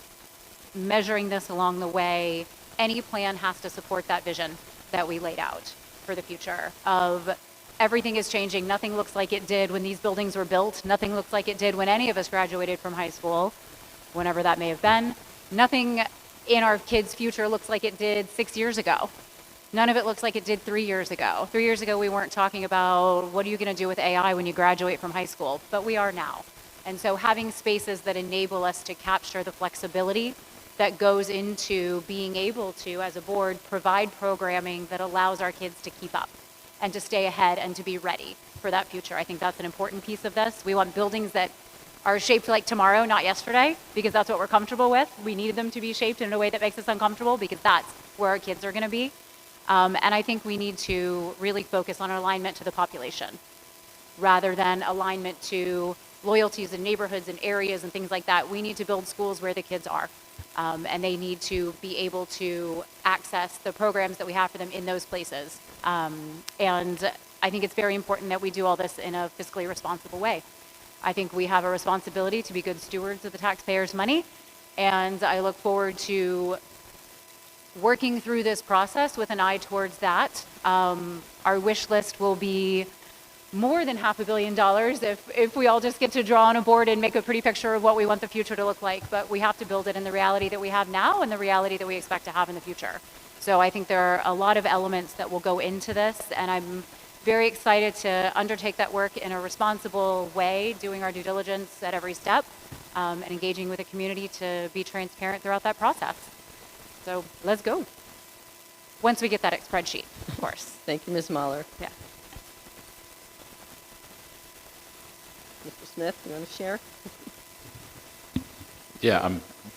Speaker 14: measuring this along the way, any plan has to support that vision that we laid out for the future of everything is changing. Nothing looks like it did when these buildings were built. Nothing looks like it did when any of us graduated from high school, whenever that may have been. Nothing in our kids' future looks like it did 6 years ago. None of it looks like it did 3 years ago. 3 years ago, we weren't talking about what are you going to do with AI when you graduate from high school, but we are now. And so having spaces that enable us to capture the flexibility that goes into being able to, as a board, provide programming that allows our kids to keep up and to stay ahead and to be ready for that future. I think that's an important piece of this. We want buildings that are shaped like tomorrow, not yesterday, because that's what we're comfortable with. We need them to be shaped in a way that makes us uncomfortable because that's where our kids are going to be. And I think we need to really focus on alignment to the population rather than alignment to loyalties and neighborhoods and areas and things like that. We need to build schools where the kids are. And they need to be able to access the programs that we have for them in those places. And I think it's very important that we do all this in a fiscally responsible way. I think we have a responsibility to be good stewards of the taxpayers' money. And I look forward to working through this process with an eye towards that. Our wish list will be more than $500 million if we all just get to draw on a board and make a pretty picture of what we want the future to look like. But we have to build it in the reality that we have now and the reality that we expect to have in the future. So I think there are a lot of elements that will go into this, and I'm very excited to undertake that work in a responsible way, doing our due diligence at every step, and engaging with the community to be transparent throughout that process. So let's go. Once we get that spreadsheet, of course.
Speaker 13: Thank you, Ms. Mahler.
Speaker 14: Yeah.
Speaker 13: Mr. Smith, you want to share?
Speaker 12: Yeah,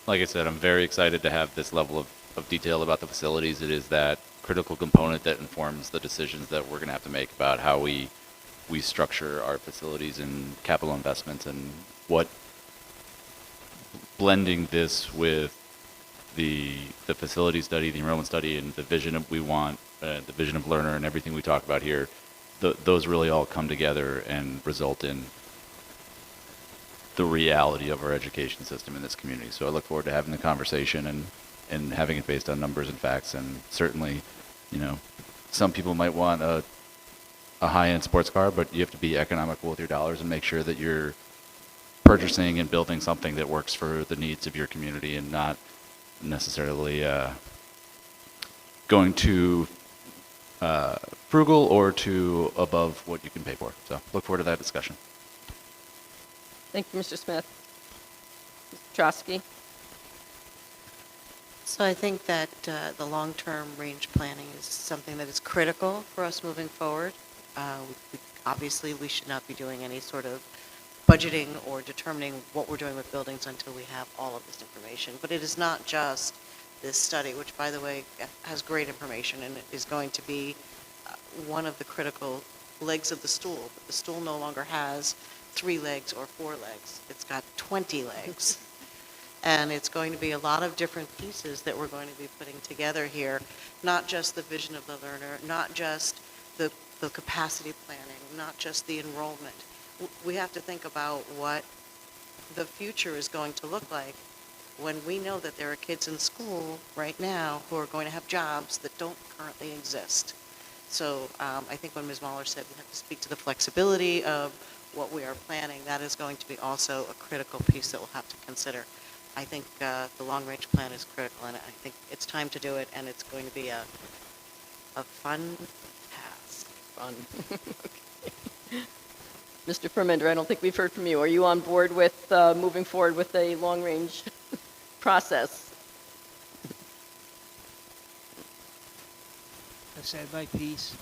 Speaker 12: like I said, I'm very excited to have this level of detail about the facilities. It is that critical component that informs the decisions that we're going to have to make about how we structure our facilities and capital investments, and what blending this with the facility study, the enrollment study, and the vision of we want, the vision of learner, and everything we talk about here, those really all come together and result in the reality of our education system in this community. So I look forward to having the conversation and having it based on numbers and facts. And certainly, some people might want a high-end sports car, but you have to be economical with your dollars and make sure that you're purchasing and building something that works for the needs of your community and not necessarily going too frugal or too above what you can pay for. So look forward to that discussion.
Speaker 13: Thank you, Mr. Smith. Mr. Trosky?
Speaker 10: So I think that the long-term range planning is something that is critical for us moving forward. Obviously, we should not be doing any sort of budgeting or determining what we're doing with buildings until we have all of this information. But it is not just this study, which, by the way, has great information and is going to be one of the critical legs of the stool. But the stool no longer has 3 legs or 4 legs. It's got 20 legs. And it's going to be a lot of different pieces that we're going to be putting together here, not just the vision of the learner, not just the capacity planning, not just the enrollment. We have to think about what the future is going to look like when we know that there are kids in school right now who are going to have jobs that don't currently exist. So I think when Ms. Mahler said we have to speak to the flexibility of what we are planning, that is going to be also a critical piece that we'll have to consider. I think the long-range plan is critical, and I think it's time to do it, and it's going to be a fun task.
Speaker 13: Fun. Okay. Mr. Fermender, I don't think we've heard from you. Are you on board with moving forward with a long-range process?
Speaker 11: I've said my piece.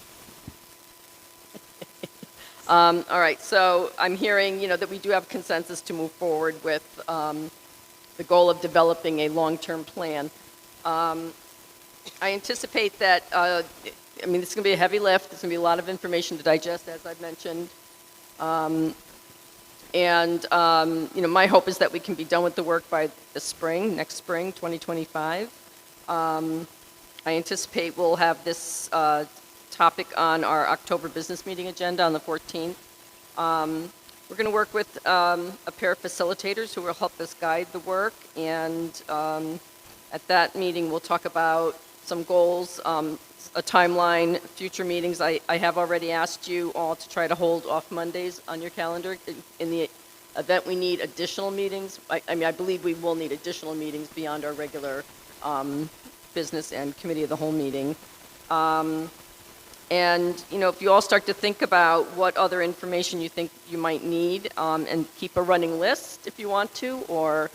Speaker 13: All right, so I'm hearing, that we do have consensus to move forward with
Speaker 5: the goal of developing a long-term plan. I anticipate that, this is going to be a heavy lift. There's going to be a lot of information to digest, as I've mentioned. My hope is that we can be done with the work by the spring, next spring, 2025. I anticipate we'll have this topic on our October business meeting agenda on the 14th. We're going to work with a pair of facilitators who will help us guide the work, and at that meeting we'll talk about some goals, a timeline, future meetings. I have already asked you all to try to hold off Mondays on your calendar. In the event we need additional meetings, I believe we will need additional meetings beyond our regular business and committee of the whole meeting. If you all start to think about what other information you think you might need, and keep a running list if you want to, or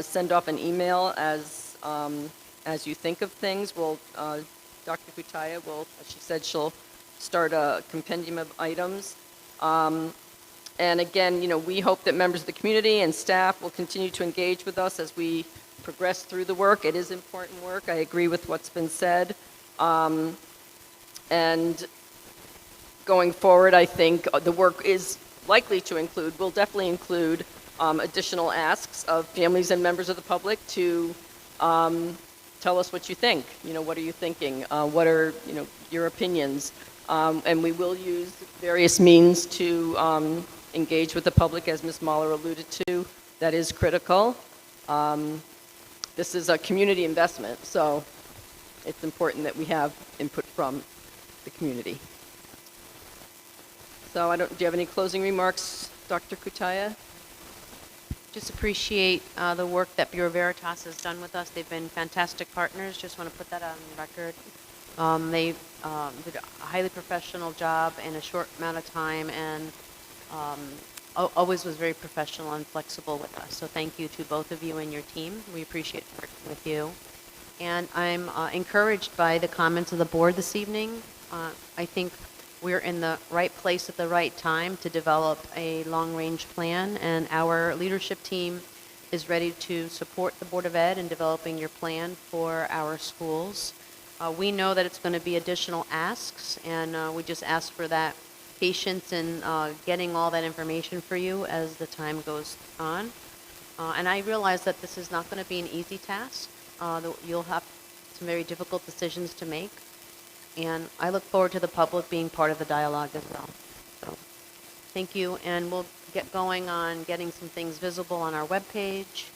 Speaker 5: send off an email as you think of things. Dr. Kutaya she said she'll start a compendium of items. And again, we hope that members of the community and staff will continue to engage with us as we progress through the work. It is important work. I agree with what's been said. And going forward, I think the work is likely to will definitely include additional asks of families and members of the public to tell us what you think. What are you thinking? What are your opinions? And we will use various means to engage with the public, as Ms. Mahler alluded to. That is critical. This is a community investment, so it's important that we have input from the community. So do you have any closing remarks, Dr. Kutaya?
Speaker 4: Just appreciate the work that Bureau Veritas has done with us. They've been fantastic partners. Just want to put that on record. They did a highly professional job in a short amount of time, and always was very professional and flexible with us. So thank you to both of you and your team. We appreciate working with you. And I'm encouraged by the comments of the board this evening. I think we're in the right place at the right time to develop a long-range plan, and our leadership team is ready to support the Board of Ed in developing your plan for our schools. We know that it's going to be additional asks, and we just ask for that patience in getting all that information for you as the time goes on. And I realize that this is not going to be an easy task. You'll have some very difficult decisions to make. And I look forward to the public being part of the dialogue as well. So thank you, and we'll get going on getting some things visible on our webpage,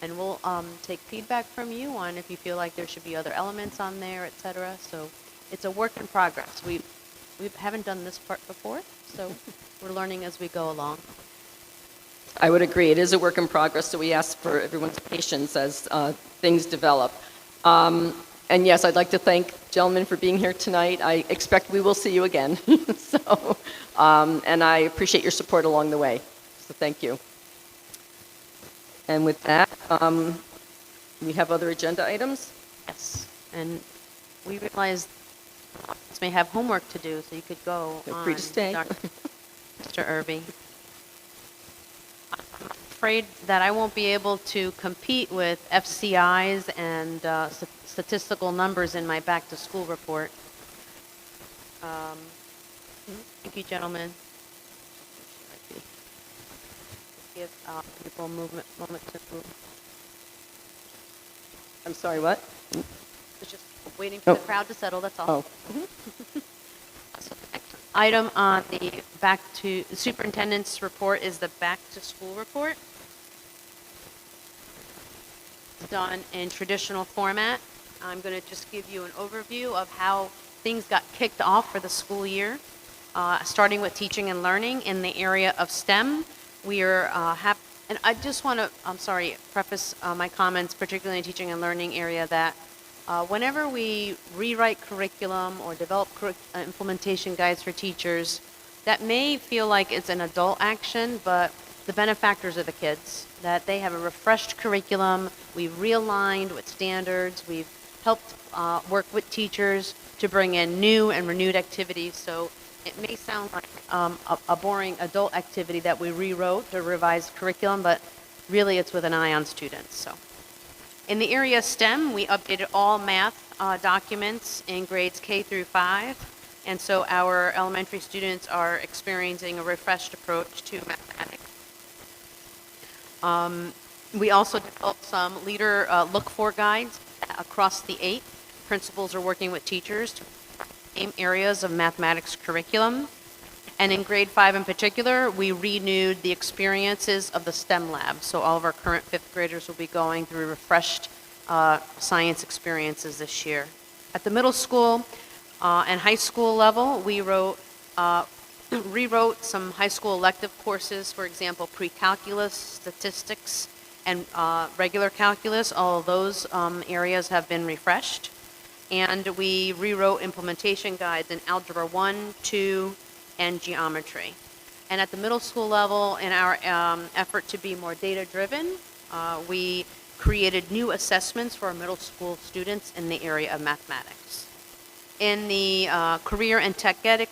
Speaker 4: and we'll take feedback from you on if you feel like there should be other elements on there, etc. So it's a work in progress. We haven't done this part before, so we're learning as we go along.
Speaker 5: I would agree. It is a work in progress, so we ask for everyone's patience as things develop. And yes, I'd like to thank gentlemen for being here tonight. I expect we will see you again. And I appreciate your support along the way. So thank you. And with that, we have other agenda items?
Speaker 4: Yes. And we realize you may have homework to do, so you could go
Speaker 5: Feel
Speaker 4: on.
Speaker 5: free to stay.
Speaker 4: Mr. Irby. I'm afraid that I won't be able to compete with FCIs and statistical numbers in my back-to-school report. Thank you, gentlemen. Give people a moment to move.
Speaker 5: I'm sorry, what?
Speaker 4: It's just waiting for the crowd to settle, that's all.
Speaker 5: Oh.
Speaker 4: So, item on the superintendent's report is the back-to-school report. It's done in traditional format. I'm going to just give you an overview of how things got kicked off for the school year, starting with teaching and learning in the area of STEM. We are and I just want to, preface my comments, particularly in the teaching and learning area, that whenever we rewrite curriculum or develop implementation guides for teachers, that may feel like it's an adult action, but the benefactors are the kids, that they have a refreshed curriculum, we've realigned with standards, we've helped work with teachers to bring in new and renewed activities. So it may sound like a boring adult activity that we rewrote or revised curriculum, but really it's with an eye on students. So, in the area of STEM, we updated all math documents in grades K through 5, and so our elementary students are experiencing a refreshed approach to mathematics. We also developed some leader look-for guides across the 8. Principals are working with teachers to name areas of mathematics curriculum. And in grade 5 in particular, we renewed the experiences of the STEM lab. So all of our current 5th graders will be going through refreshed science experiences this year. At the middle school and high school level, we rewrote some high school elective courses, for example, pre-calculus, statistics, and regular calculus. All of those areas have been refreshed. And we rewrote implementation guides in Algebra 1, 2, and Geometry. And at the middle school level, in our effort to be more data-driven, we created new assessments for our middle school students in the area of mathematics. In the Career and Tech Ed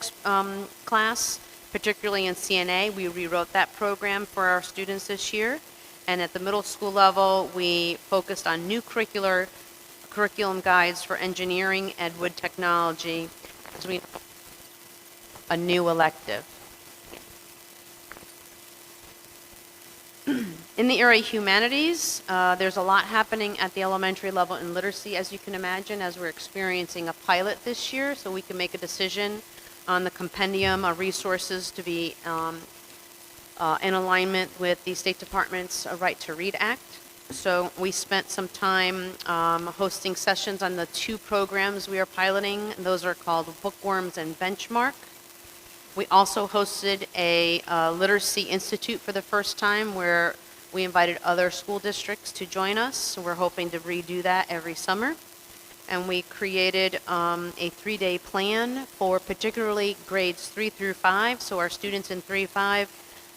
Speaker 4: class, particularly in CNA, we rewrote that program for our students this year. And at the middle school level, we focused on new curriculum guides for engineering and wood technology, as we a new elective. In the area of humanities, there's a lot happening at the elementary level in literacy, as you can imagine, as we're experiencing a pilot this year, so we can make a decision on the compendium of resources to be in alignment with the State Department's Right to Read Act. So we spent some time hosting sessions on the 2 programs we are piloting. Those are called Bookworms and Benchmark. We also hosted a Literacy Institute for the first time where we invited other school districts to join us. So we're hoping to redo that every summer. And we created a 3-day plan for particularly grades 3 through 5. So our students in 3-5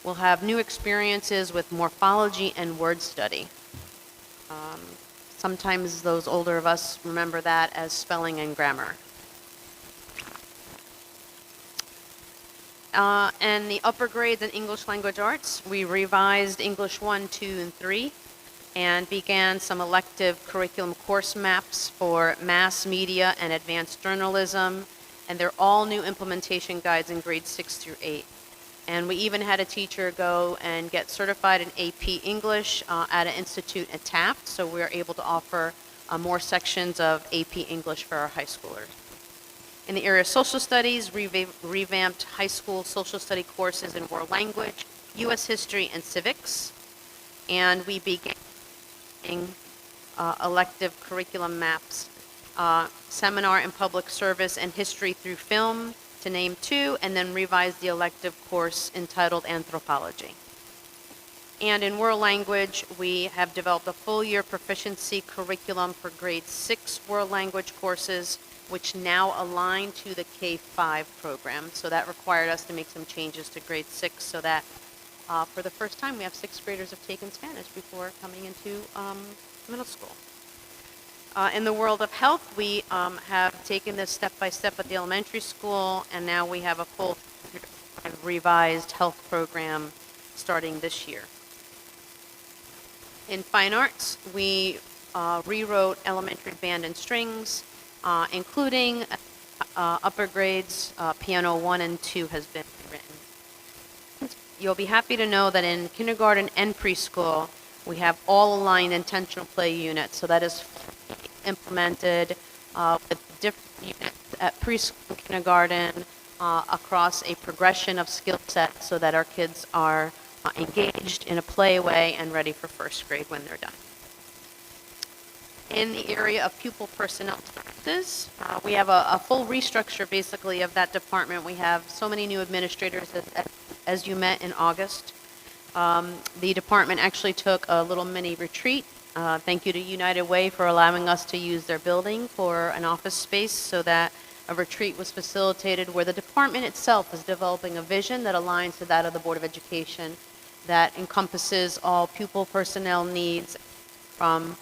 Speaker 4: will have new experiences with morphology and word study. Sometimes those older of us remember that as spelling and grammar. And the upper grades in English Language Arts, we revised English 1, 2, and 3, and began some elective curriculum course maps for mass media and advanced journalism, and they're all new implementation guides in grades 6 through 8. And we even had a teacher go and get certified in AP English at an institute at Taft, so we're able to offer more sections of AP English for our high schoolers. In the area of social studies, revamped high school social study courses in world language, U.S. history, and civics. And we began elective curriculum maps, seminar in public service and history through film, to name 2, and then revised the elective course entitled Anthropology. And in world language, we have developed a full-year proficiency curriculum for grade 6 world language courses, which now align to the K-5 program. So that required us to make some changes to grade 6 so that for the first time we have 6th graders have taken Spanish before coming into middle school. In the world of health, we have taken this step by step at the elementary school, and now we have a full revised health program starting this year. In fine arts, we rewrote elementary band and strings, including upper grades, piano 1 and 2 has been written. You'll be happy to know that in kindergarten and preschool, we have all aligned intentional play units, so that is implemented with different units at preschool and kindergarten across a progression of skill sets so that our kids are engaged in a play way and ready for 1st grade when they're done. In the area of pupil personnel services, we have a full restructure basically of that department. We have so many new administrators as you met in August. The department actually took a little mini retreat. Thank you to United Way for allowing us to use their building for an office space so that a retreat was facilitated where the department itself is developing a vision that aligns to that of the Board of Education that encompasses all pupil personnel needs from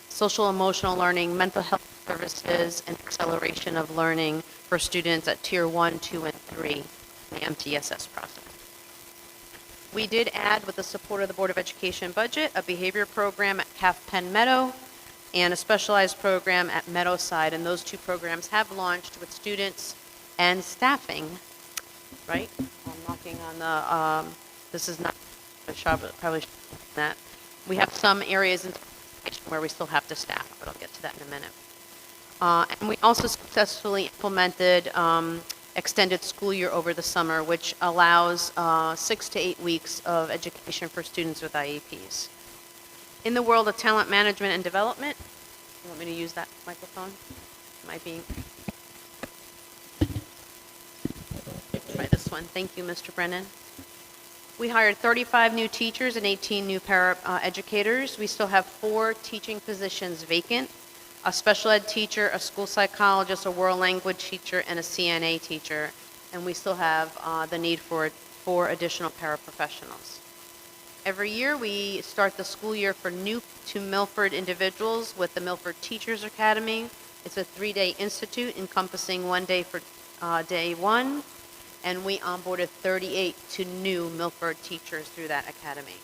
Speaker 4: social emotional learning, mental health services, and acceleration of learning for students at Tier 1, 2, and 3 in the MTSS process. We did add, with the support of the Board of Education budget, a behavior program at Calf Pen Meadow and a specialized program at Meadowside, and those two programs have launched with students and staffing, right? I'm knocking on the, this is not a shop, but probably should have done that. We have some areas in where we still have to staff, but I'll get to that in a minute. And we also successfully implemented extended school year over the summer, which allows 6 to 8 weeks of education for students with IEPs. In the world of talent management and development, you want me to use that microphone? Am I being? Try this one. Thank you, Mr. Brennan. We hired 35 new teachers and 18 new para educators. We still have 4 teaching positions vacant: a special ed teacher, a school psychologist, a world language teacher, and a CNA teacher. And we still have the need for 4 additional paraprofessionals. Every year we start the school year for new to Milford individuals with the Milford Teachers Academy. It's a 3-day institute encompassing 1 day for day 1, and we onboarded 38 to new Milford teachers through that academy.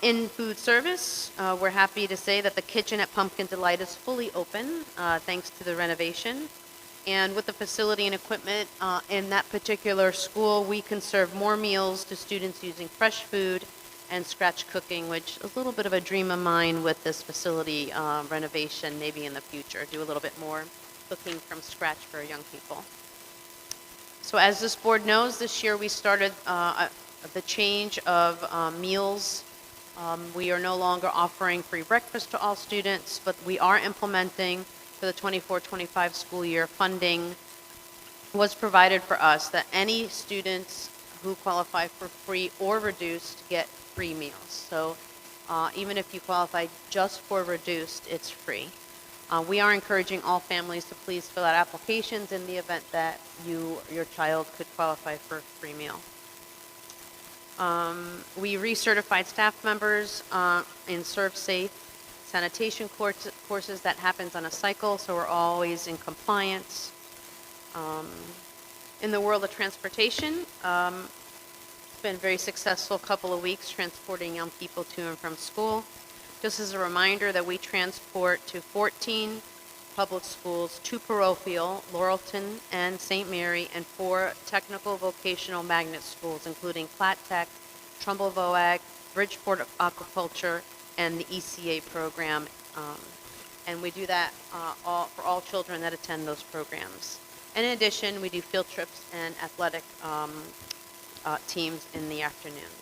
Speaker 4: In food service, we're happy to say that the kitchen at Pumpkin Delight is fully open thanks to the renovation. And with the facility and equipment in that particular school, we can serve more meals to students using fresh food and scratch cooking, which is a little bit of a dream of mine with this facility renovation, maybe in the future, do a little bit more cooking from scratch for young people. So as this board knows, this year we started the change of meals. We are no longer offering free breakfast to all students, but we are implementing for the 24-25 school year. Funding was provided for us that any students who qualify for free or reduced get free meals. So even if you qualify just for reduced, it's free. We are encouraging all families to please fill out applications in the event that your child could qualify for a free meal. We recertified staff members in Serve Safe sanitation courses. That happens on a cycle, so we're always in compliance. In the world of transportation, it's been a very successful couple of weeks transporting young people to and from school. Just as a reminder that we transport to 14 public schools, 2 parochial, Laurelton and St. Mary, and 4 technical vocational magnet schools, including Platt Tech, Trumbull VOAG, Bridgeport Aquaculture, and the ECA program. And we do that for all children that attend those programs. And in addition, we do field trips and athletic teams in the afternoons.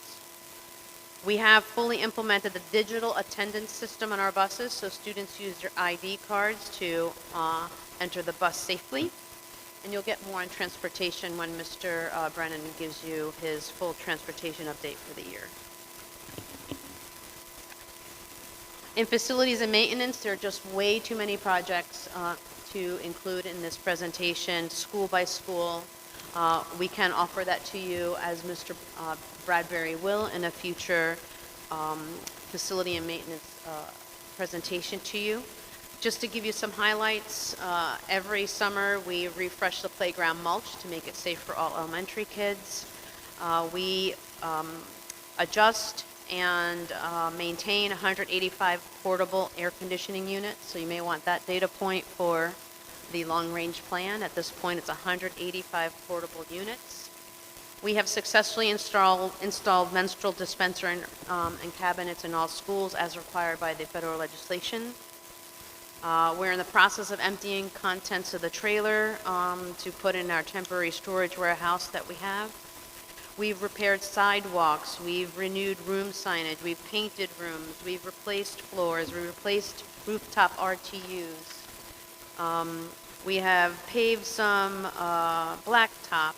Speaker 4: We have fully implemented the digital attendance system on our buses, so students use their ID cards to enter the bus safely. And you'll get more on transportation when Mr. Brennan gives you his full transportation update for the year. In facilities and maintenance, there are just way too many projects to include in this presentation, school by school. We can offer that to you, as Mr. Bradbury will, in a future facility and maintenance presentation to you. Just to give you some highlights, every summer we refresh the playground mulch to make it safe for all elementary kids. We adjust and maintain 185 portable air conditioning units, so you may want that data point for the long-range plan. At this point, it's 185 portable units. We have successfully installed menstrual dispenser and cabinets in all schools as required by the federal legislation. We're in the process of emptying contents of the trailer to put in our temporary storage warehouse that we have. We've repaired sidewalks, we've renewed room signage, we've painted rooms, we've replaced floors, we replaced rooftop RTUs. We have paved some blacktop.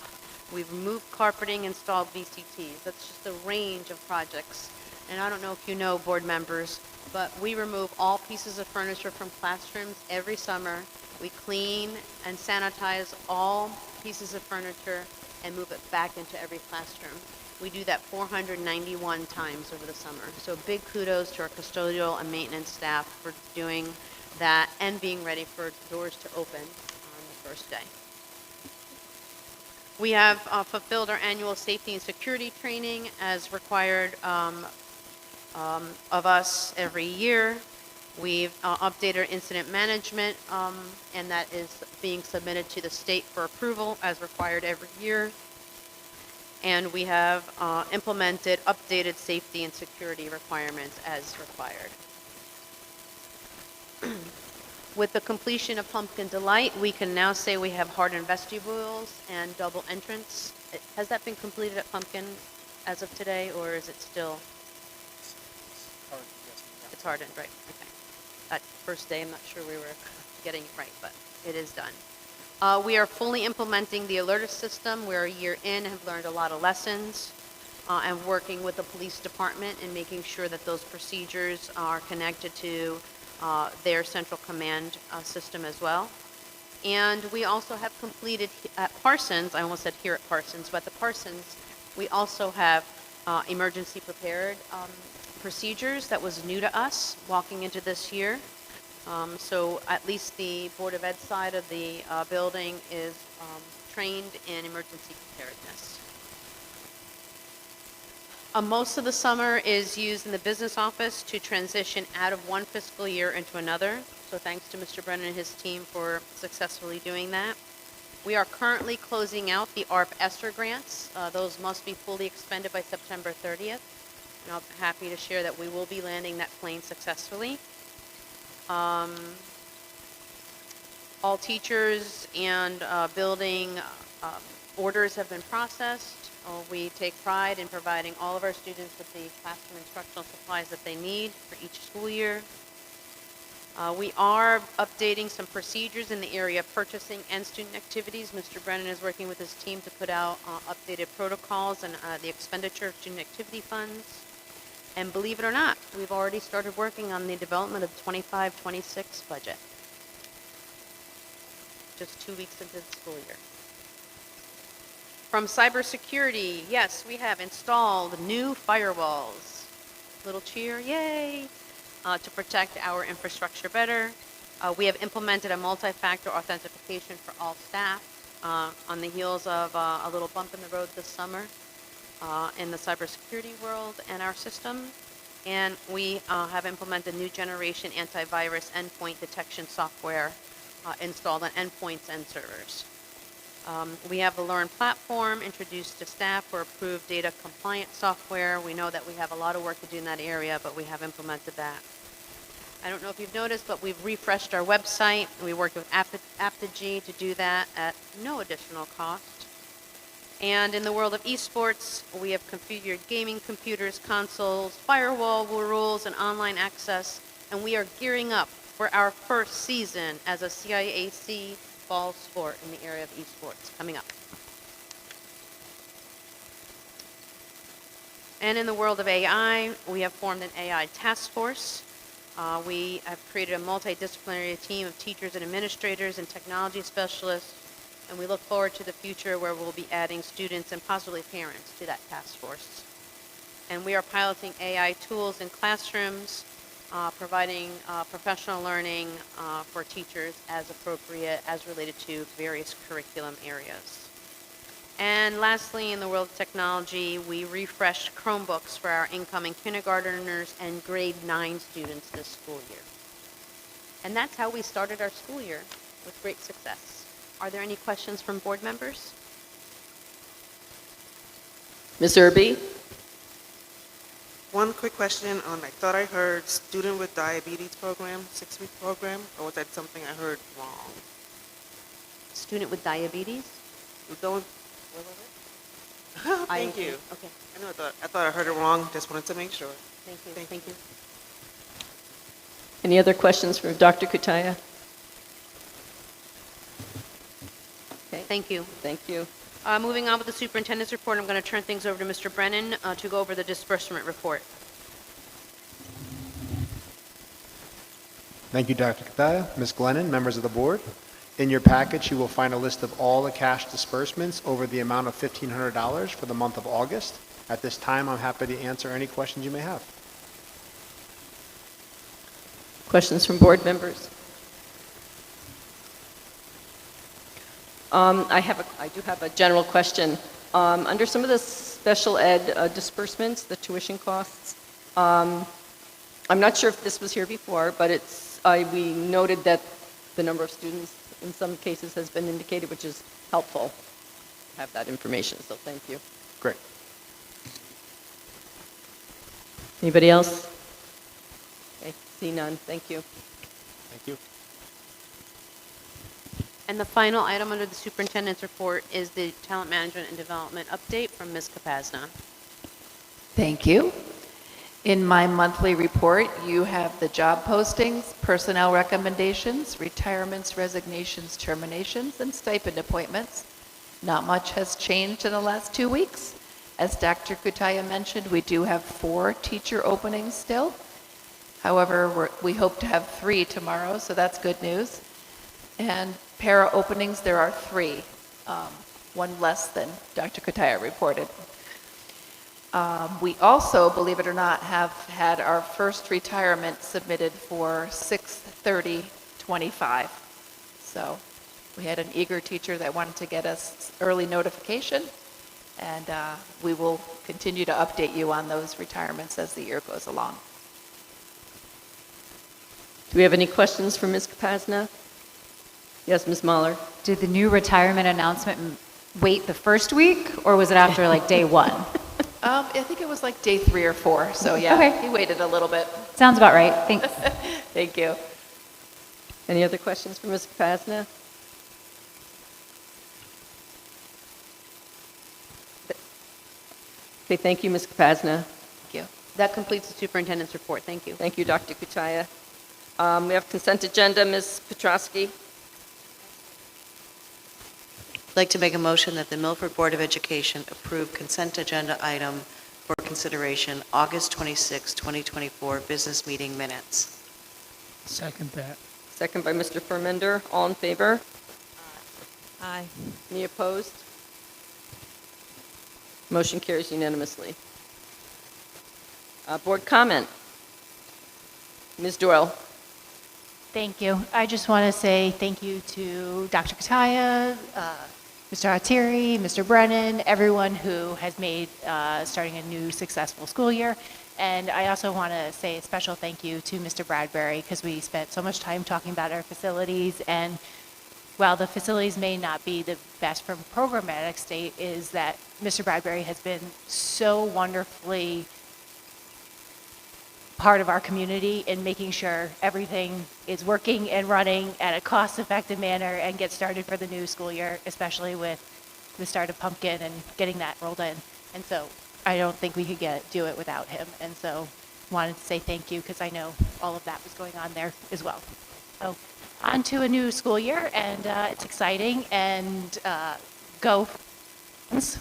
Speaker 4: We've removed carpeting, installed VCTs. That's just a range of projects. And I don't know if you know, board members, but we remove all pieces of furniture from classrooms every summer. We clean and sanitize all pieces of furniture and move it back into every classroom. We do that 491 times over the summer. So big kudos to our custodial and maintenance staff for doing that and being ready for doors to open on the first day. We have fulfilled our annual safety and security training as required of us every year. We've updated our incident management, and that is being submitted to the state for approval as required every year. And we have implemented updated safety and security requirements as required. With the completion of Pumpkin Delight, we can now say we have hardened vestibules and double entrance. Has that been completed at Pumpkin as of today, or is it still? It's hardened, right, okay. That first day, I'm not sure we were getting it right, but it is done. We are fully implementing the alerter system. We're a year in, have learned a lot of lessons, and working with the police department and making sure that those procedures are connected to their central command system as well. And we also have completed at Parsons, I almost said here at Parsons, but at the Parsons, we also have emergency prepared procedures that was new to us walking into this year. So at least the Board of Ed side of the building is trained in emergency preparedness. Most of the summer is used in the business office to transition out of one fiscal year into another. So thanks to Mr. Brennan and his team for successfully doing that. We are currently closing out the ARP ESSER grants. Those must be fully expended by September 30th. And I'm happy to share that we will be landing that plane successfully. All teachers and building orders have been processed. We take pride in providing all of our students with the classroom instructional supplies that they need for each school year. We are updating some procedures in the area of purchasing and student activities. Mr. Brennan is working with his team to put out updated protocols and the expenditure of student activity funds. And believe it or not, we've already started working on the development of 25-26 budget. Just 2 weeks into the school year. From cybersecurity, yes, we have installed new firewalls. Little cheer, yay, to protect our infrastructure better. We have implemented a multi-factor authentication for all staff on the heels of a little bump in the road this summer in the cybersecurity world and our system. And we have implemented new generation antivirus endpoint detection software installed on endpoints and servers. We have the Learn platform introduced to staff for approved data compliance software. We know that we have a lot of work to do in that area, but we have implemented that. I don't know if you've noticed, but we've refreshed our website. We worked with Aptigee to do that at no additional cost. And in the world of esports, we have configured gaming computers, consoles, firewall rules, and online access, and we are gearing up for our first season as a CIAC fall sport in the area of esports coming up. And in the world of AI, we have formed an AI task force. We have created a multidisciplinary team of teachers and administrators and technology specialists, and we look forward to the future where we'll be adding students and possibly parents to that task force. And we are piloting AI tools in classrooms, providing professional learning for teachers as appropriate, as related to various curriculum areas. And lastly, in the world of technology, we refreshed Chromebooks for our incoming kindergartners and grade 9 students this school year. And that's how we started our school year with great success. Are there any questions from board members?
Speaker 13: Ms. Irby?
Speaker 16: One quick question on, I thought I heard student with diabetes program, 6-week program, or was that something I heard wrong?
Speaker 4: Student with diabetes?
Speaker 16: We're going, what was it? Thank you.
Speaker 4: Okay.
Speaker 16: I thought I heard it wrong, just wanted to make sure.
Speaker 4: Thank you. Thank you.
Speaker 13: Any other questions for Dr. Kutaya? Okay.
Speaker 4: Thank you.
Speaker 13: Thank you.
Speaker 4: Moving on with the superintendent's report, I'm going to turn things over to Mr. Brennan to go over the disbursement report.
Speaker 7: Thank you, Dr. Kataya. Ms. Glennon, members of the board. In your package, you will find a list of all the cash disbursements over the amount of $1,500 for the month of August. At this time, I'm happy to answer any questions you may have.
Speaker 13: Questions from board members?
Speaker 5: I do have a general question. Under some of the special ed disbursements, the tuition costs, I'm not sure if this was here before, but we noted that the number of students in some cases has been indicated, which is helpful to have that information, so thank you.
Speaker 19: Great.
Speaker 5: Anybody else? Okay, see none, thank you.
Speaker 19: Thank you.
Speaker 4: And the final item under the superintendent's report is the talent management and development update from Ms. Kapazna.
Speaker 20: Thank you. In my monthly report, you have the job postings, personnel recommendations, retirements, resignations, terminations, and stipend appointments. Not much has changed in the last 2 weeks. As Dr. Kutaya mentioned, we do have 4 teacher openings still. However, we hope to have 3 tomorrow, so that's good news. And para openings, there are 3, one less than Dr. Kutaya reported. We also, believe it or not, have had our first retirement submitted for 6/30/25. So we had an eager teacher that wanted to get us early notification, and we will continue to update you on those retirements as the year goes along.
Speaker 5: Do we have any questions for Ms. Kapazna? Yes, Ms. Mahler.
Speaker 14: Did the new retirement announcement wait the first week, or was it after like day 1?
Speaker 20: I think it was like day 3 or 4, so yeah,
Speaker 14: Okay.
Speaker 20: he waited a little bit.
Speaker 14: Sounds about right. Thanks.
Speaker 20: Thank you.
Speaker 5: Any other questions for Ms. Kapazna? Okay, thank you, Ms. Kapazna.
Speaker 20: Thank you.
Speaker 4: That completes the superintendent's report. Thank you.
Speaker 5: Thank you, Dr. Kutaya. We have consent agenda, Ms. Petrosky.
Speaker 10: I'd like to make a motion that the Milford Board of Education approve consent agenda item for consideration August 26, 2024 business meeting minutes.
Speaker 11: Second that.
Speaker 5: Second by Mr. Fermender. All in favor?
Speaker 17: Aye.
Speaker 5: Any opposed? Motion carries unanimously. Board comment. Ms. Doyle.
Speaker 15: Thank you. I just want to say thank you to Dr. Kataya, Mr. Auditoriium, Mr. Brennan, everyone who has made starting a new successful school year. And I also want to say a special thank you to Mr. Bradbury, because we spent so much time talking about our facilities. And while the facilities may not be the best from a programmatic state, is that Mr. Bradbury has been so wonderfully part of our community in making sure everything is working and running at a cost-effective manner and get started for the new school year, especially with the start of Pumpkin and getting that rolled in. And so I don't think we could do it without him. And so wanted to say thank you, because I know all of that was going on there as well. So on to a new school year, and it's exciting, and go.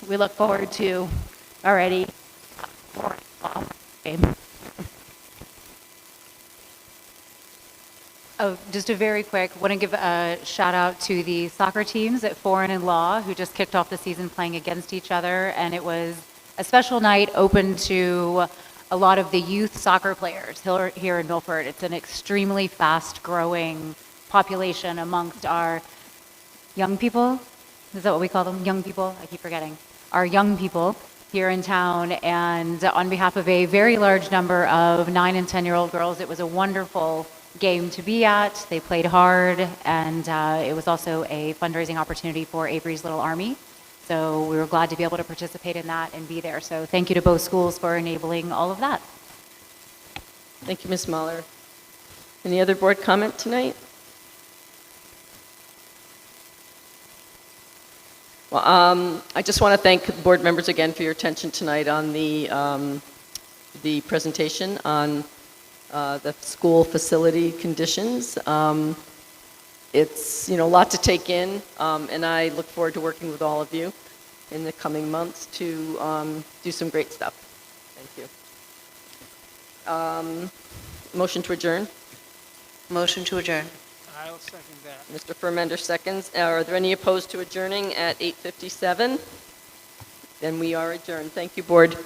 Speaker 15: We look forward to already game.
Speaker 14: Oh, just a very quick, want to give a shout out to the soccer teams at Foran and Law, who just kicked off the season playing against each other, and it was a special night open to a lot of the youth soccer players here in Milford. It's an extremely fast-growing population amongst our young people. Is that what we call them? Young people? I keep forgetting. Our young people here in town, and on behalf of a very large number of 9 and 10-year-old girls, it was a wonderful game to be at. They played hard, and it was also a fundraising opportunity for Avery's Little Army. So we were glad to be able to participate in that and be there. So thank you to both schools for enabling all of that.
Speaker 5: Thank you, Ms. Mahler. Any other board comment tonight? Well, I just want to thank board members again for your attention tonight on the presentation on the school facility conditions. It's a lot to take in, and I look forward to working with all of you in the coming months to do some great stuff. Thank you. Motion to adjourn.
Speaker 10: Motion to adjourn.
Speaker 11: I'll second that.
Speaker 5: Mr. Fermender seconds. Are there any opposed to adjourning at 8:57? Then we are adjourned. Thank you, board.